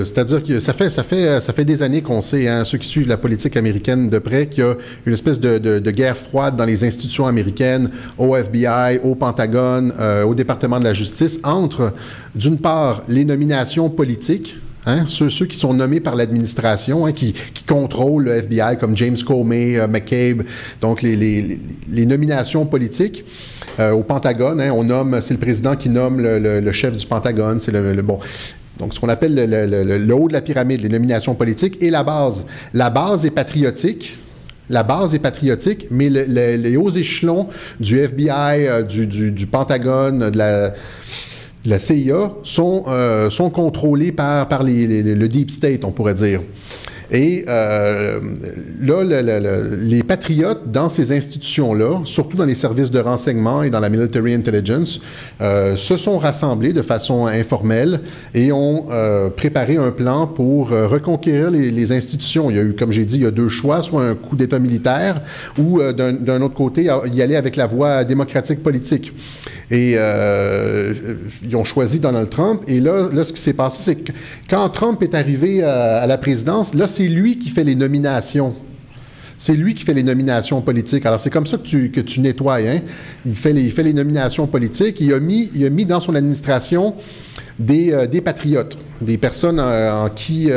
c'est-à-dire que ça fait des années qu'on sait, hein, ceux qui suivent la politique américaine de près, qu'il y a une espèce de guerre froide dans les institutions américaines, au FBI, au Pentagone, au département de la justice, entre, d'une part, les nominations politiques, hein, ceux qui sont nommés par l'administration, hein, qui contrôlent le FBI, comme James Comey, McCabe, donc les nominations politiques au Pentagone. Hein, c'est le président qui nomme le chef du Pentagone, c'est bon. Donc, ce qu'on appelle le haut de la pyramide, les nominations politiques, et la base. La base est patriotique. La base est patriotique, mais les hauts échelons du FBI, du Pentagone, de la CIA sont contrôlés par le Deep State, on pourrait dire. Et là, les patriotes dans ces institutions-là, surtout dans les services de renseignement et dans la military intelligence, se sont rassemblés de façon informelle et ont préparé un plan pour reconquérir les institutions. Il y a eu, comme j'ai dit, il y a deux choix, soit un coup d'État militaire ou d'un autre côté, y aller avec la voie démocratique politique. Et ils ont choisi Donald Trump. Et là, ce qui s'est passé, c'est que quand Trump est arrivé à la présidence, là, c'est lui qui fait les nominations. C'est lui qui fait les nominations politiques. Alors, c'est comme ça que tu nettoies. Hein? Il fait les nominations politiques. Il a mis dans son administration des patriotes, des personnes en qui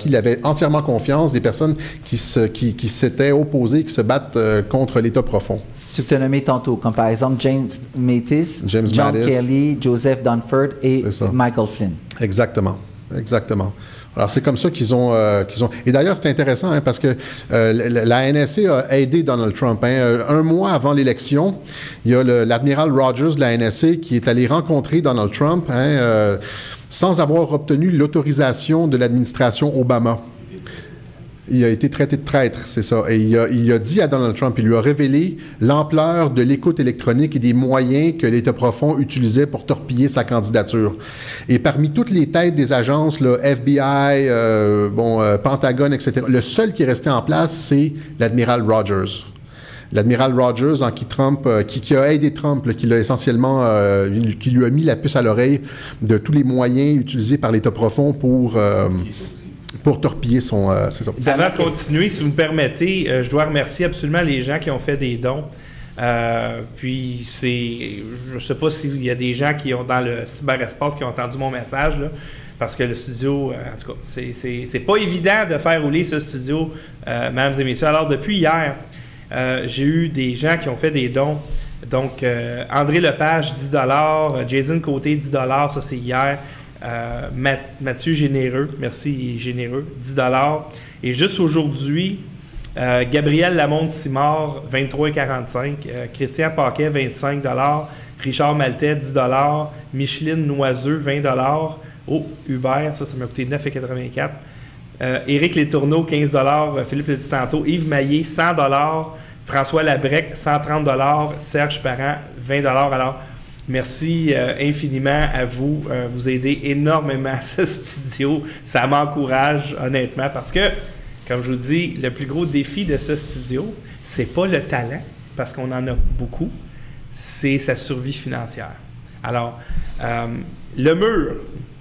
il avait entièrement confiance, des personnes qui s'étaient opposées, qui se battent contre l'État profond. Ce que tu as nommé tantôt, comme par exemple James Mattis, John Kelly, Joseph Dunford et Michael Flynn. Exactement. Alors, c'est comme ça qu'ils ont... Et d'ailleurs, c'est intéressant, hein, parce que la NSA a aidé Donald Trump. Hein. Un mois avant l'élection, il y a l'admiral Rogers de la NSA qui est allé rencontrer Donald Trump, hein, sans avoir obtenu l'autorisation de l'administration Obama. Il a été traité de traître, c'est ça. Et il a dit à Donald Trump, il lui a révélé l'ampleur de l'écoute électronique et des moyens que l'État profond utilisait pour torpiller sa candidature. Et parmi toutes les têtes des agences, là, FBI, Pentagone, etc., le seul qui est resté en place, c'est l'admiral Rogers. L'admiral Rogers, en qui Trump, qui a aidé Trump, là, qui l'a essentiellement, qui lui a mis la puce à l'oreille de tous les moyens utilisés par l'État profond pour torpiller son... Avant de continuer, si vous me permettez, je dois remercier absolument les gens qui ont fait des dons. Puis je ne sais pas s'il y a des gens qui ont dans le cyberespace qui ont entendu mon message, là, parce que le studio, en tout cas, c'est pas évident de faire rouler ce studio, mesdames et messieurs. Alors, depuis hier, j'ai eu des gens qui ont fait des dons. Donc, André Lepage, $10, Jason Côté, $10, ça c'est hier. Mathieu Généreux, merci, il est généreux, $10. Et juste aujourd'hui, Gabriel Lamonde-Simard, 23,45 $. Christian Paquet, $25 $. Richard Maltais, $10 $. Micheline Noiseux, $20 $. Oh, Hubert, ça m'a coûté 9,84 $. Éric Letourneau, $15 $. Philippe Le Tantôt, Yves Maillé, $100 $. François Labrec, $130 $. Serge Parent, $20 $. Alors, merci infiniment à vous. Vous aidez énormément à ce studio. Ça m'encourage, honnêtement, parce que, comme je vous dis, le plus gros défi de ce studio, c'est pas le talent, parce qu'on en a beaucoup, c'est sa survie financière. Alors, le mur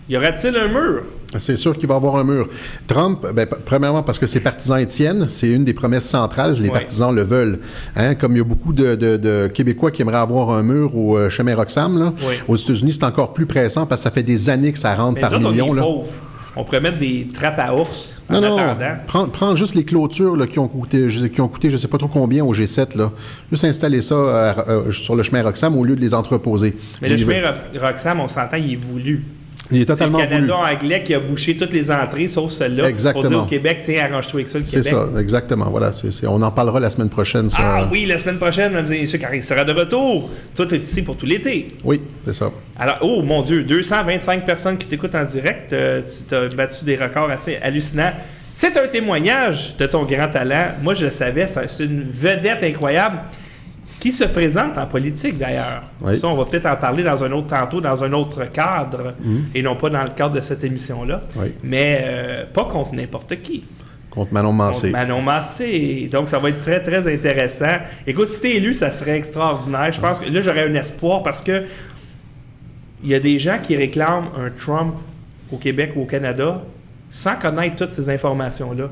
Y aura-t-il un mur? C'est sûr qu'il va y avoir un mur. Trump, premièrement, parce que ses partisans y tiennent, c'est une des promesses centrales, les partisans le veulent. Hein? Comme il y a beaucoup de Québécois qui aimeraient avoir un mur au chemin Roxham, là, aux États-Unis, c'est encore plus pressant parce que ça fait des années que ça rentre par millions. On est pauvres. On pourrait mettre des trappes à ours en attendant. Prends juste les clôtures là, qui ont coûté je ne sais pas trop combien au G7. Là. Juste installer ça sur le chemin Roxham au lieu de les entreposer. Mais le chemin Roxham, on s'entend, il est voulu. Il est totalement voulu. C'est le Canada anglais qui a bouché toutes les entrées, sauf celle-là. Exactement. Pour dire au Québec, tiens, arrange-toi avec ça, le Québec. C'est ça, exactement. Voilà, on en parlera la semaine prochaine. Ça. Ah oui, la semaine prochaine, mesdames et messieurs, car il sera de retour. Toi, tu es ici pour tout l'été. Oui, c'est ça. Alors, oh mon Dieu, 225 personnes qui t'écoutent en direct. Tu as battu des records assez hallucinants. C'est un témoignage de ton grand talent. Moi, je le savais, c'est une vedette incroyable. Qui se présente en politique, d'ailleurs. Oui. Ça, on va peut-être en parler dans un autre tantôt, dans un autre cadre, et non pas dans le cadre de cette émission-là. Oui. Mais pas contre n'importe qui. Contre Manon Massé. Contre Manon Massé. Donc, ça va être très, très intéressant. Écoute, si t'es élu, ça serait extraordinaire. Je pense que là, j'aurais un espoir parce que il y a des gens qui réclament un Trump au Québec ou au Canada sans connaître toutes ces informations-là.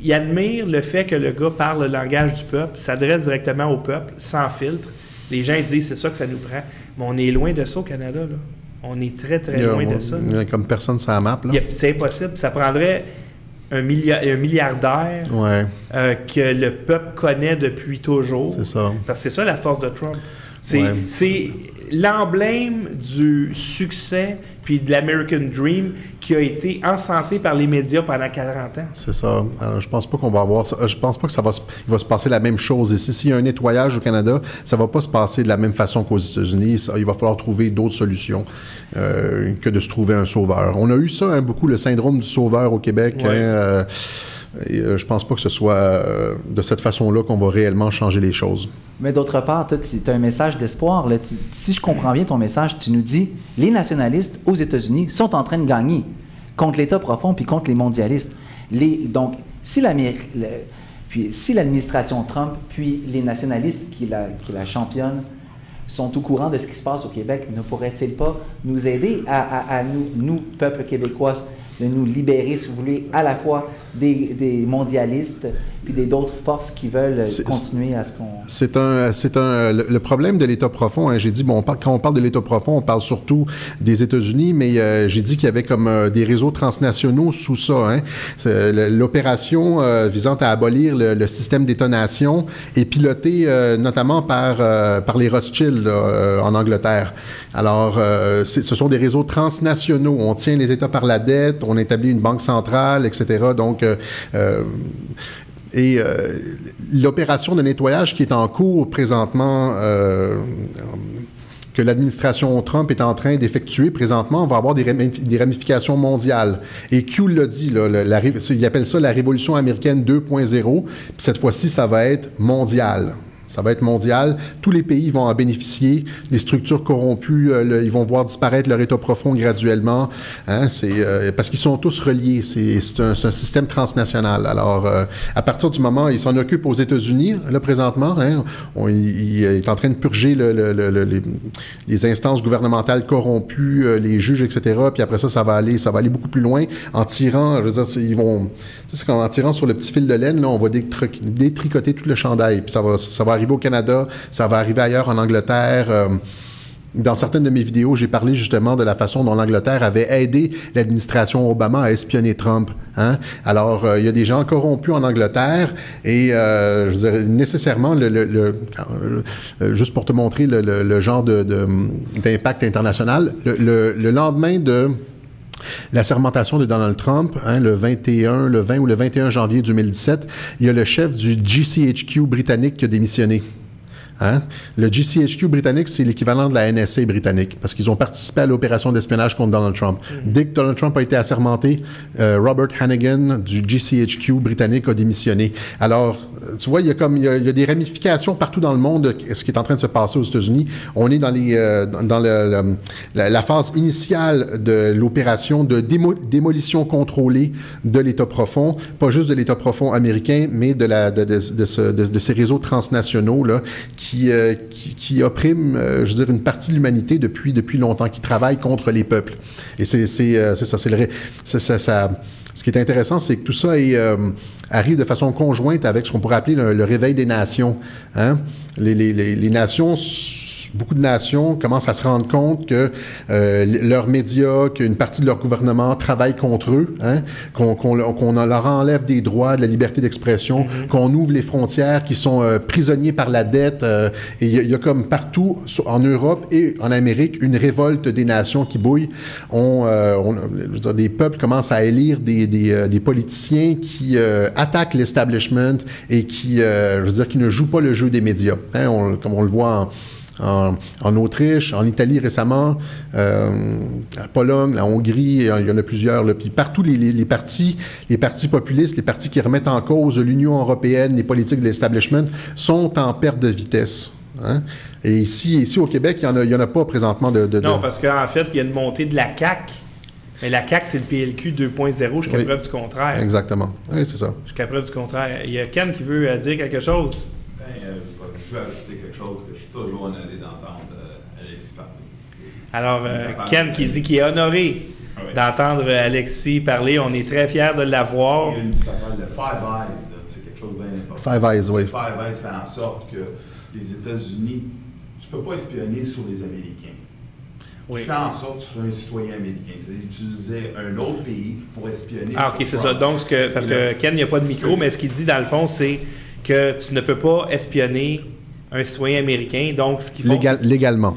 Il admire le fait que le gars parle le langage du peuple, s'adresse directement au peuple, sans filtre. Les gens disent, c'est ça que ça nous prend. Mais on est loin de ça au Canada, là. On est très, très loin de ça. Comme personne sur la map, là. C'est impossible. Ça prendrait un milliardaire que le peuple connaît depuis toujours. C'est ça. Parce que c'est ça la force de Trump. C'est l'emblème du succès puis de l'American Dream qui a été encensé par les médias pendant 40 ans. C'est ça. Alors, je pense pas qu'on va avoir ça. Je pense pas que il va se passer la même chose ici. S'il y a un nettoyage au Canada, ça va pas se passer de la même façon qu'aux États-Unis. Il va falloir trouver d'autres solutions que de se trouver un sauveur. On a eu ça, beaucoup, le syndrome du sauveur au Québec. Ouais. Et je pense pas que ce soit de cette façon-là qu'on va réellement changer les choses. Mais d'autre part, tu as un message d'espoir. Là. Si je comprends bien ton message, tu nous dis les nationalistes aux États-Unis sont en train de gagner contre l'État profond puis contre les mondialistes. Donc, si l'administration Trump puis les nationalistes qui la championne sont au courant de ce qui se passe au Québec, ne pourraient-ils pas nous aider à nous, peuple québécois, de nous libérer, si vous voulez, à la fois des mondialistes puis d'autres forces qui veulent continuer à ce qu'on... Le problème de l'État profond, hein, j'ai dit, quand on parle de l'État profond, on parle surtout des États-Unis, mais j'ai dit qu'il y avait comme des réseaux transnationaux sous ça. Hein. L'opération visant à abolir le système d'État-nation est pilotée notamment par les Rothschild en Angleterre. Alors, ce sont des réseaux transnationaux. On tient les États par la dette, on établit une banque centrale, etc. Donc, l'opération de nettoyage qui est en cours présentement, que l'administration Trump est en train d'effectuer présentement, va avoir des ramifications mondiales. Et Q l'a dit, là, il appelle ça la révolution américaine 2.0, puis cette fois-ci, ça va être mondial. Ça va être mondial. Tous les pays vont en bénéficier. Les structures corrompues, ils vont voir disparaître leur État profond graduellement. Hein, parce qu'ils sont tous reliés. C'est un système transnational. Alors, à partir du moment, ils s'en occupent aux États-Unis, là, présentement. Hein, il est en train de purger les instances gouvernementales corrompues, les juges, etc. Puis après ça, ça va aller beaucoup plus loin en tirant, je veux dire, c'est comme en tirant sur le petit fil de laine, là, on va détricoter tout le chandail. Puis ça va arriver au Canada, ça va arriver ailleurs en Angleterre. Dans certaines de mes vidéos, j'ai parlé justement de la façon dont l'Angleterre avait aidé l'administration Obama à espionner Trump. Hein? Alors, il y a des gens corrompus en Angleterre et, je dirais, nécessairement, juste pour te montrer le genre d'impact international, le lendemain de la sermentation de Donald Trump, hein, le 20 ou le 21 janvier 2017, il y a le chef du GCHQ britannique qui a démissionné. Hein? Le GCHQ britannique, c'est l'équivalent de la NSA britannique, parce qu'ils ont participé à l'opération d'espionnage contre Donald Trump. Dès que Donald Trump a été assermenté, Robert Hannigan du GCHQ britannique a démissionné. Alors, tu vois, il y a des ramifications partout dans le monde de ce qui est en train de se passer aux États-Unis. On est dans la phase initiale de l'opération de démolition contrôlée de l'État profond, pas juste de l'État profond américain, mais de ces réseaux transnationaux là, qui opprime, je veux dire, une partie de l'humanité depuis longtemps, qui travaille contre les peuples. Et c'est ça. Ce qui est intéressant, c'est que tout ça arrive de façon conjointe avec ce qu'on pourrait appeler le réveil des nations. Hein? Les nations... Beaucoup de nations commencent à se rendre compte que leurs médias, qu'une partie de leur gouvernement travaille contre eux, hein, qu'on leur enlève des droits, de la liberté d'expression, qu'on ouvre les frontières, qu'ils sont prisonniers par la dette. Et il y a comme partout, en Europe et en Amérique, une révolte des nations qui bouille. Je veux dire, des peuples commencent à élire des politiciens qui attaquent l'establishment et qui ne jouent pas le jeu des médias. Hein, comme on le voit en Autriche, en Italie récemment, la Pologne, la Hongrie, il y en a plusieurs. Là. Puis partout, les partis populistes, les partis qui remettent en cause l'Union européenne, les politiques de l'establishment, sont en perte de vitesse. Hein? Et ici au Québec, il n'y en a pas présentement Non, parce qu'en fait, il y a une montée de la CAQ. Mais la CAQ, c'est le PLQ 2.0, jusqu'à preuve du contraire. Exactement. Oui, c'est ça. Jusqu'à preuve du contraire. Il y a Ken qui veut dire quelque chose. Je veux ajouter quelque chose que je suis toujours honoré d'entendre Alexis parler. Alors, Ken qui dit qu'il est honoré d'entendre Alexis parler. On est très fiers de l'avoir. Il y a une petite affaire de Five Eyes, c'est quelque chose de bien important. Five Eyes, oui. Five Eyes fait en sorte que les États-Unis, tu ne peux pas espionner sur les Américains. Oui. Fait en sorte que tu sois un citoyen américain. C'est-à-dire utiliser un autre pays pour espionner. Ah, OK, c'est ça. Donc, parce que Ken, il n'y a pas de micro, mais ce qu'il dit, dans le fond, c'est que tu ne peux pas espionner un citoyen américain, donc ce qu'ils font... Légalement.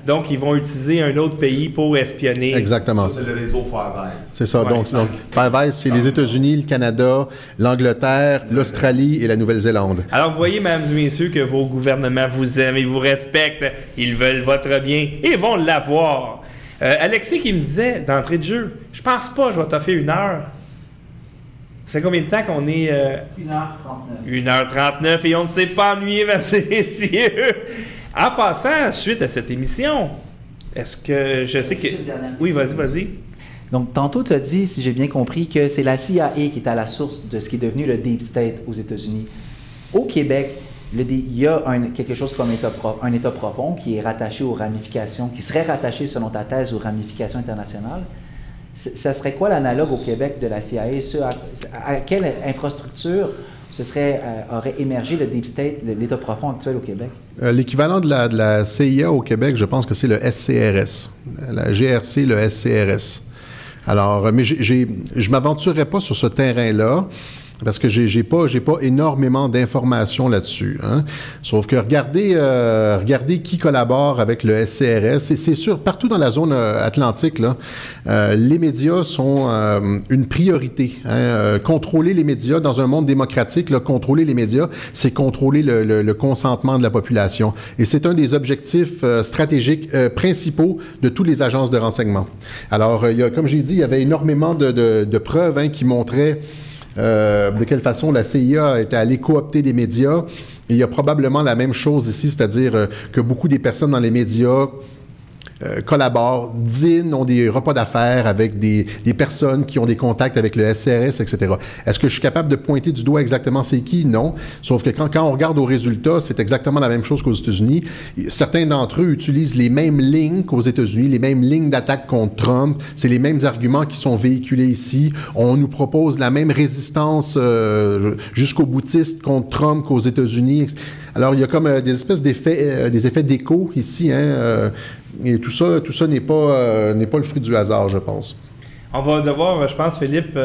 Donc, ils vont utiliser un autre pays pour espionner. Exactement. Ça, c'est le réseau Five Eyes. C'est ça. Ouais, donc Five Eyes, c'est les États-Unis, le Canada, l'Angleterre, l'Australie et la Nouvelle-Zélande. Alors, vous voyez, mesdames et messieurs, que vos gouvernements vous aiment, ils vous respectent, ils veulent votre bien et vont l'avoir. Alexis qui me disait, d'entrée de jeu, je pense pas, je vais t'offrir 1 heure. Ça fait combien de temps qu'on est... 1h39. 1h39 et on ne s'est pas ennuyé, mesdames et messieurs. En passant, suite à cette émission, est-ce que je sais que... Oui, vas-y. Donc, tantôt, tu as dit, si j'ai bien compris, que c'est la CIA qui est à la source de ce qui est devenu le Deep State aux États-Unis. Au Québec, il y a quelque chose comme un État profond qui est rattaché aux ramifications, qui serait rattaché, selon ta thèse, aux ramifications internationales. Ça serait quoi l'analogue au Québec de la CIA? À quelle infrastructure aurait émergé le Deep State, l'État profond actuel au Québec? L'équivalent de la CIA au Québec, je pense que c'est le SCRS. La GRC, le SCRS. Alors, mais je ne m'aventurerai pas sur ce terrain-là. Parce que j'ai pas énormément d'informations là-dessus. Hein? Sauf que regardez qui collabore avec le SCRS. Et c'est sûr, partout dans la zone atlantique, là, les médias sont une priorité. Hein? Contrôler les médias dans un monde démocratique, là, contrôler les médias, c'est contrôler le consentement de la population. Et c'est un des objectifs stratégiques principaux de toutes les agences de renseignement. Alors, comme j'ai dit, il y avait énormément de preuves qui montraient de quelle façon la CIA était allée coopter les médias. Et il y a probablement la même chose ici, c'est-à-dire que beaucoup des personnes dans les médias collaborent, dînent, ont des repas d'affaires avec des personnes qui ont des contacts avec le SCRS, etc. Est-ce que je suis capable de pointer du doigt exactement c'est qui? Non. Sauf que quand on regarde aux résultats, c'est exactement la même chose qu'aux États-Unis. Certains d'entre eux utilisent les mêmes lignes qu'aux États-Unis, les mêmes lignes d'attaque contre Trump. C'est les mêmes arguments qui sont véhiculés ici. On nous propose la même résistance jusqu'au boutiste contre Trump qu'aux États-Unis. Alors, il y a comme des espèces d'effets, des effets d'écho ici, et tout ça n'est pas le fruit du hasard, je pense. On va devoir, je pense, Philippe,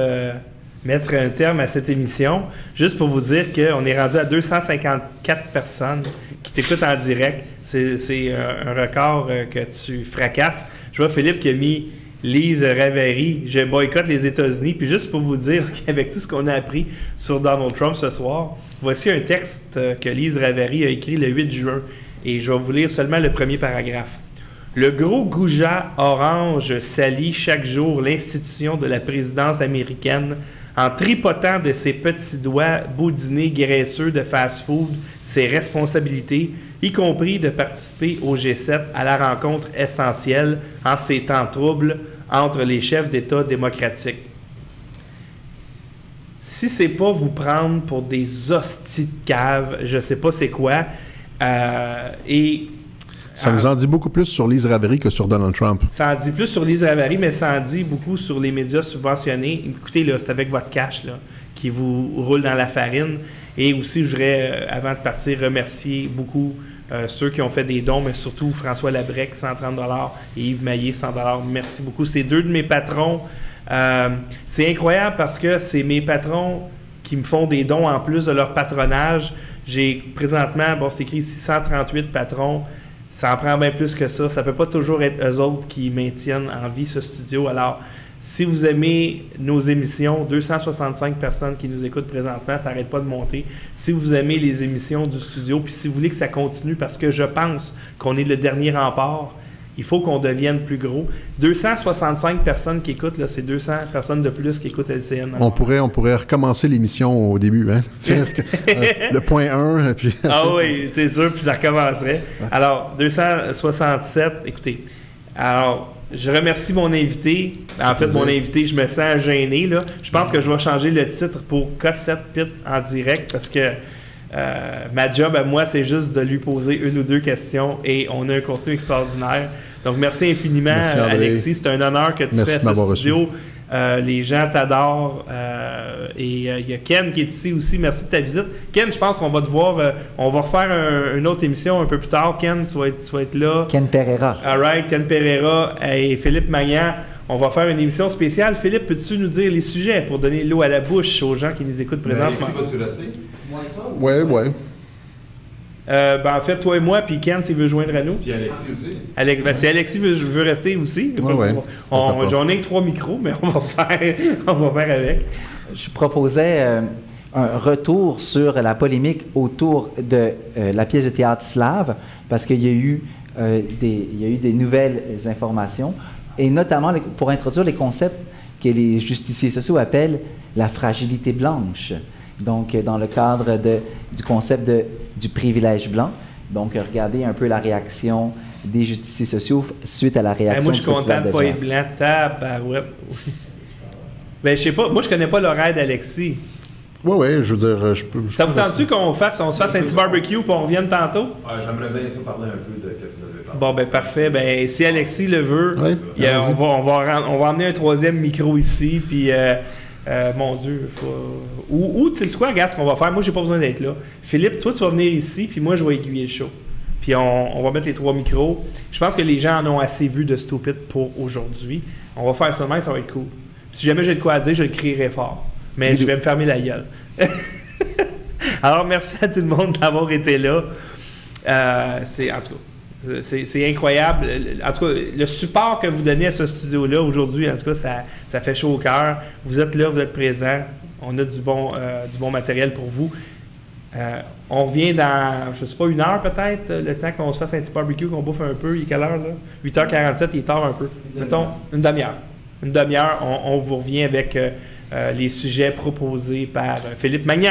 mettre un terme à cette émission, juste pour vous dire qu'on est rendu à 254 personnes qui t'écoutent en direct. C'est un record que tu fracasses. Je vois Philippe qui a mis Lise Ravary, je boycotte les États-Unis. Puis juste pour vous dire qu'avec tout ce qu'on a appris sur Donald Trump ce soir, voici un texte que Lise Ravary a écrit le 8 juin. Et je vais vous lire seulement le premier paragraphe. Le gros goujat orange salit chaque jour l'institution de la présidence américaine en tripotant de ses petits doigts boudinés graisseux de fast-food ses responsabilités, y compris de participer au G7 à la rencontre essentielle en ces temps troubles entre les chefs d'État démocratiques. Si c'est pas vous prendre pour des hosties de cave, je sais pas c'est quoi. Ça nous en dit beaucoup plus sur Lise Ravary que sur Donald Trump. Ça en dit plus sur Lise Ravary, mais ça en dit beaucoup sur les médias subventionnés. Écoutez, là, c'est avec votre cash là, qui vous roule dans la farine. Et aussi, je voudrais, avant de partir, remercier beaucoup ceux qui ont fait des dons, mais surtout François Labrec, 130 $ et Yves Maillé, 100 $. Merci beaucoup. C'est 2 de mes patrons. C'est incroyable parce que c'est mes patrons qui me font des dons en plus de leur patronage. J'ai présentement, bon, c'est écrit ici 138 patrons. Ça en prend bien plus que ça. Ça ne peut pas toujours être eux autres qui maintiennent en vie ce studio. Alors, si vous aimez nos émissions, 265 personnes qui nous écoutent présentement, ça n'arrête pas de monter. Si vous aimez les émissions du studio, puis si vous voulez que ça continue, parce que je pense qu'on est le dernier rempart, il faut qu'on devienne plus gros. 265 personnes qui écoutent, là, c'est 200 personnes de plus qui écoutent LCN. On pourrait recommencer l'émission au début, hein? Le point 1, puis... Ah oui, c'est sûr, puis ça recommencerait. Alors, 267, écoutez, alors... Je remercie mon invité. En fait, mon invité, je me sens gêné, là. Je pense que je vais changer le titre pour Cossette Pitt en direct parce que ma job à moi, c'est juste de lui poser 1 ou 2 questions et on a un contenu extraordinaire. Donc, merci infiniment, Alexis. C'est un honneur que tu fais ce studio. Les gens t'adorent. Et il y a Ken qui est ici aussi. Merci de ta visite. Ken, je pense qu'on va devoir... on va refaire une autre émission un peu plus tard. Ken, tu vas être là. Ken Pereira. All right, Ken Pereira et Philippe Magnan. On va faire une émission spéciale. Philippe, peux-tu nous dire les sujets pour donner l'eau à la bouche aux gens qui nous écoutent présentement? Alexis, vas-tu rester? Moi et toi? Oui. En fait, toi et moi, puis Ken, s'il veut joindre à nous. Puis Alexis aussi. Si Alexis veut rester aussi, j'en ai 3 micros, mais on va faire avec. Je proposais un retour sur la polémique autour de la pièce de théâtre slave, parce qu'il y a eu des nouvelles informations, et notamment pour introduire les concepts que les justiciers sociaux appellent la fragilité blanche. Donc, dans le cadre du concept du privilège blanc. Donc, regardez un peu la réaction des justiciers sociaux suite à la réaction moi, je suis content de ne pas être blanc. Tabarouette. Ben, je sais pas. Moi, je connais pas l'horaire d'Alexis. Oui, je veux dire, je peux... Ça vous tente-tu qu'on se fasse un petit barbecue et on revienne tantôt? J'aimerais bien ça parler un peu de ce que vous avez parlé. Bon, ben parfait. Ben, si Alexis le veut, on va emmener un 3e micro ici, puis... mon Dieu, ou tu sais quoi, regarde ce qu'on va faire. Moi, j'ai pas besoin d'être là. Philippe, toi, tu vas venir ici, puis moi, je vais aiguiller le show. Puis on va mettre les 3 micros. Je pense que les gens en ont assez vu de Stupid pour aujourd'hui. On va faire ça demain, ça va être cool. Puis si jamais j'ai de quoi à dire, je le crierai fort. Mais je vais me fermer la gueule. Alors, merci à tout le monde d'avoir été là. En tout cas, c'est incroyable. En tout cas, le support que vous donnez à ce studio-là aujourd'hui, en tout cas, ça fait chaud au cœur. Vous êtes là, vous êtes présents. On a du bon matériel pour vous. On revient dans, je sais pas, 1 heure peut-être, le temps qu'on se fasse un petit barbecue, qu'on bouffe un peu. Il est quelle heure, là? 8h47, il est tard un peu. Mettons, une demi-heure. Une demi-heure, on vous revient avec les sujets proposés par Philippe Magnan.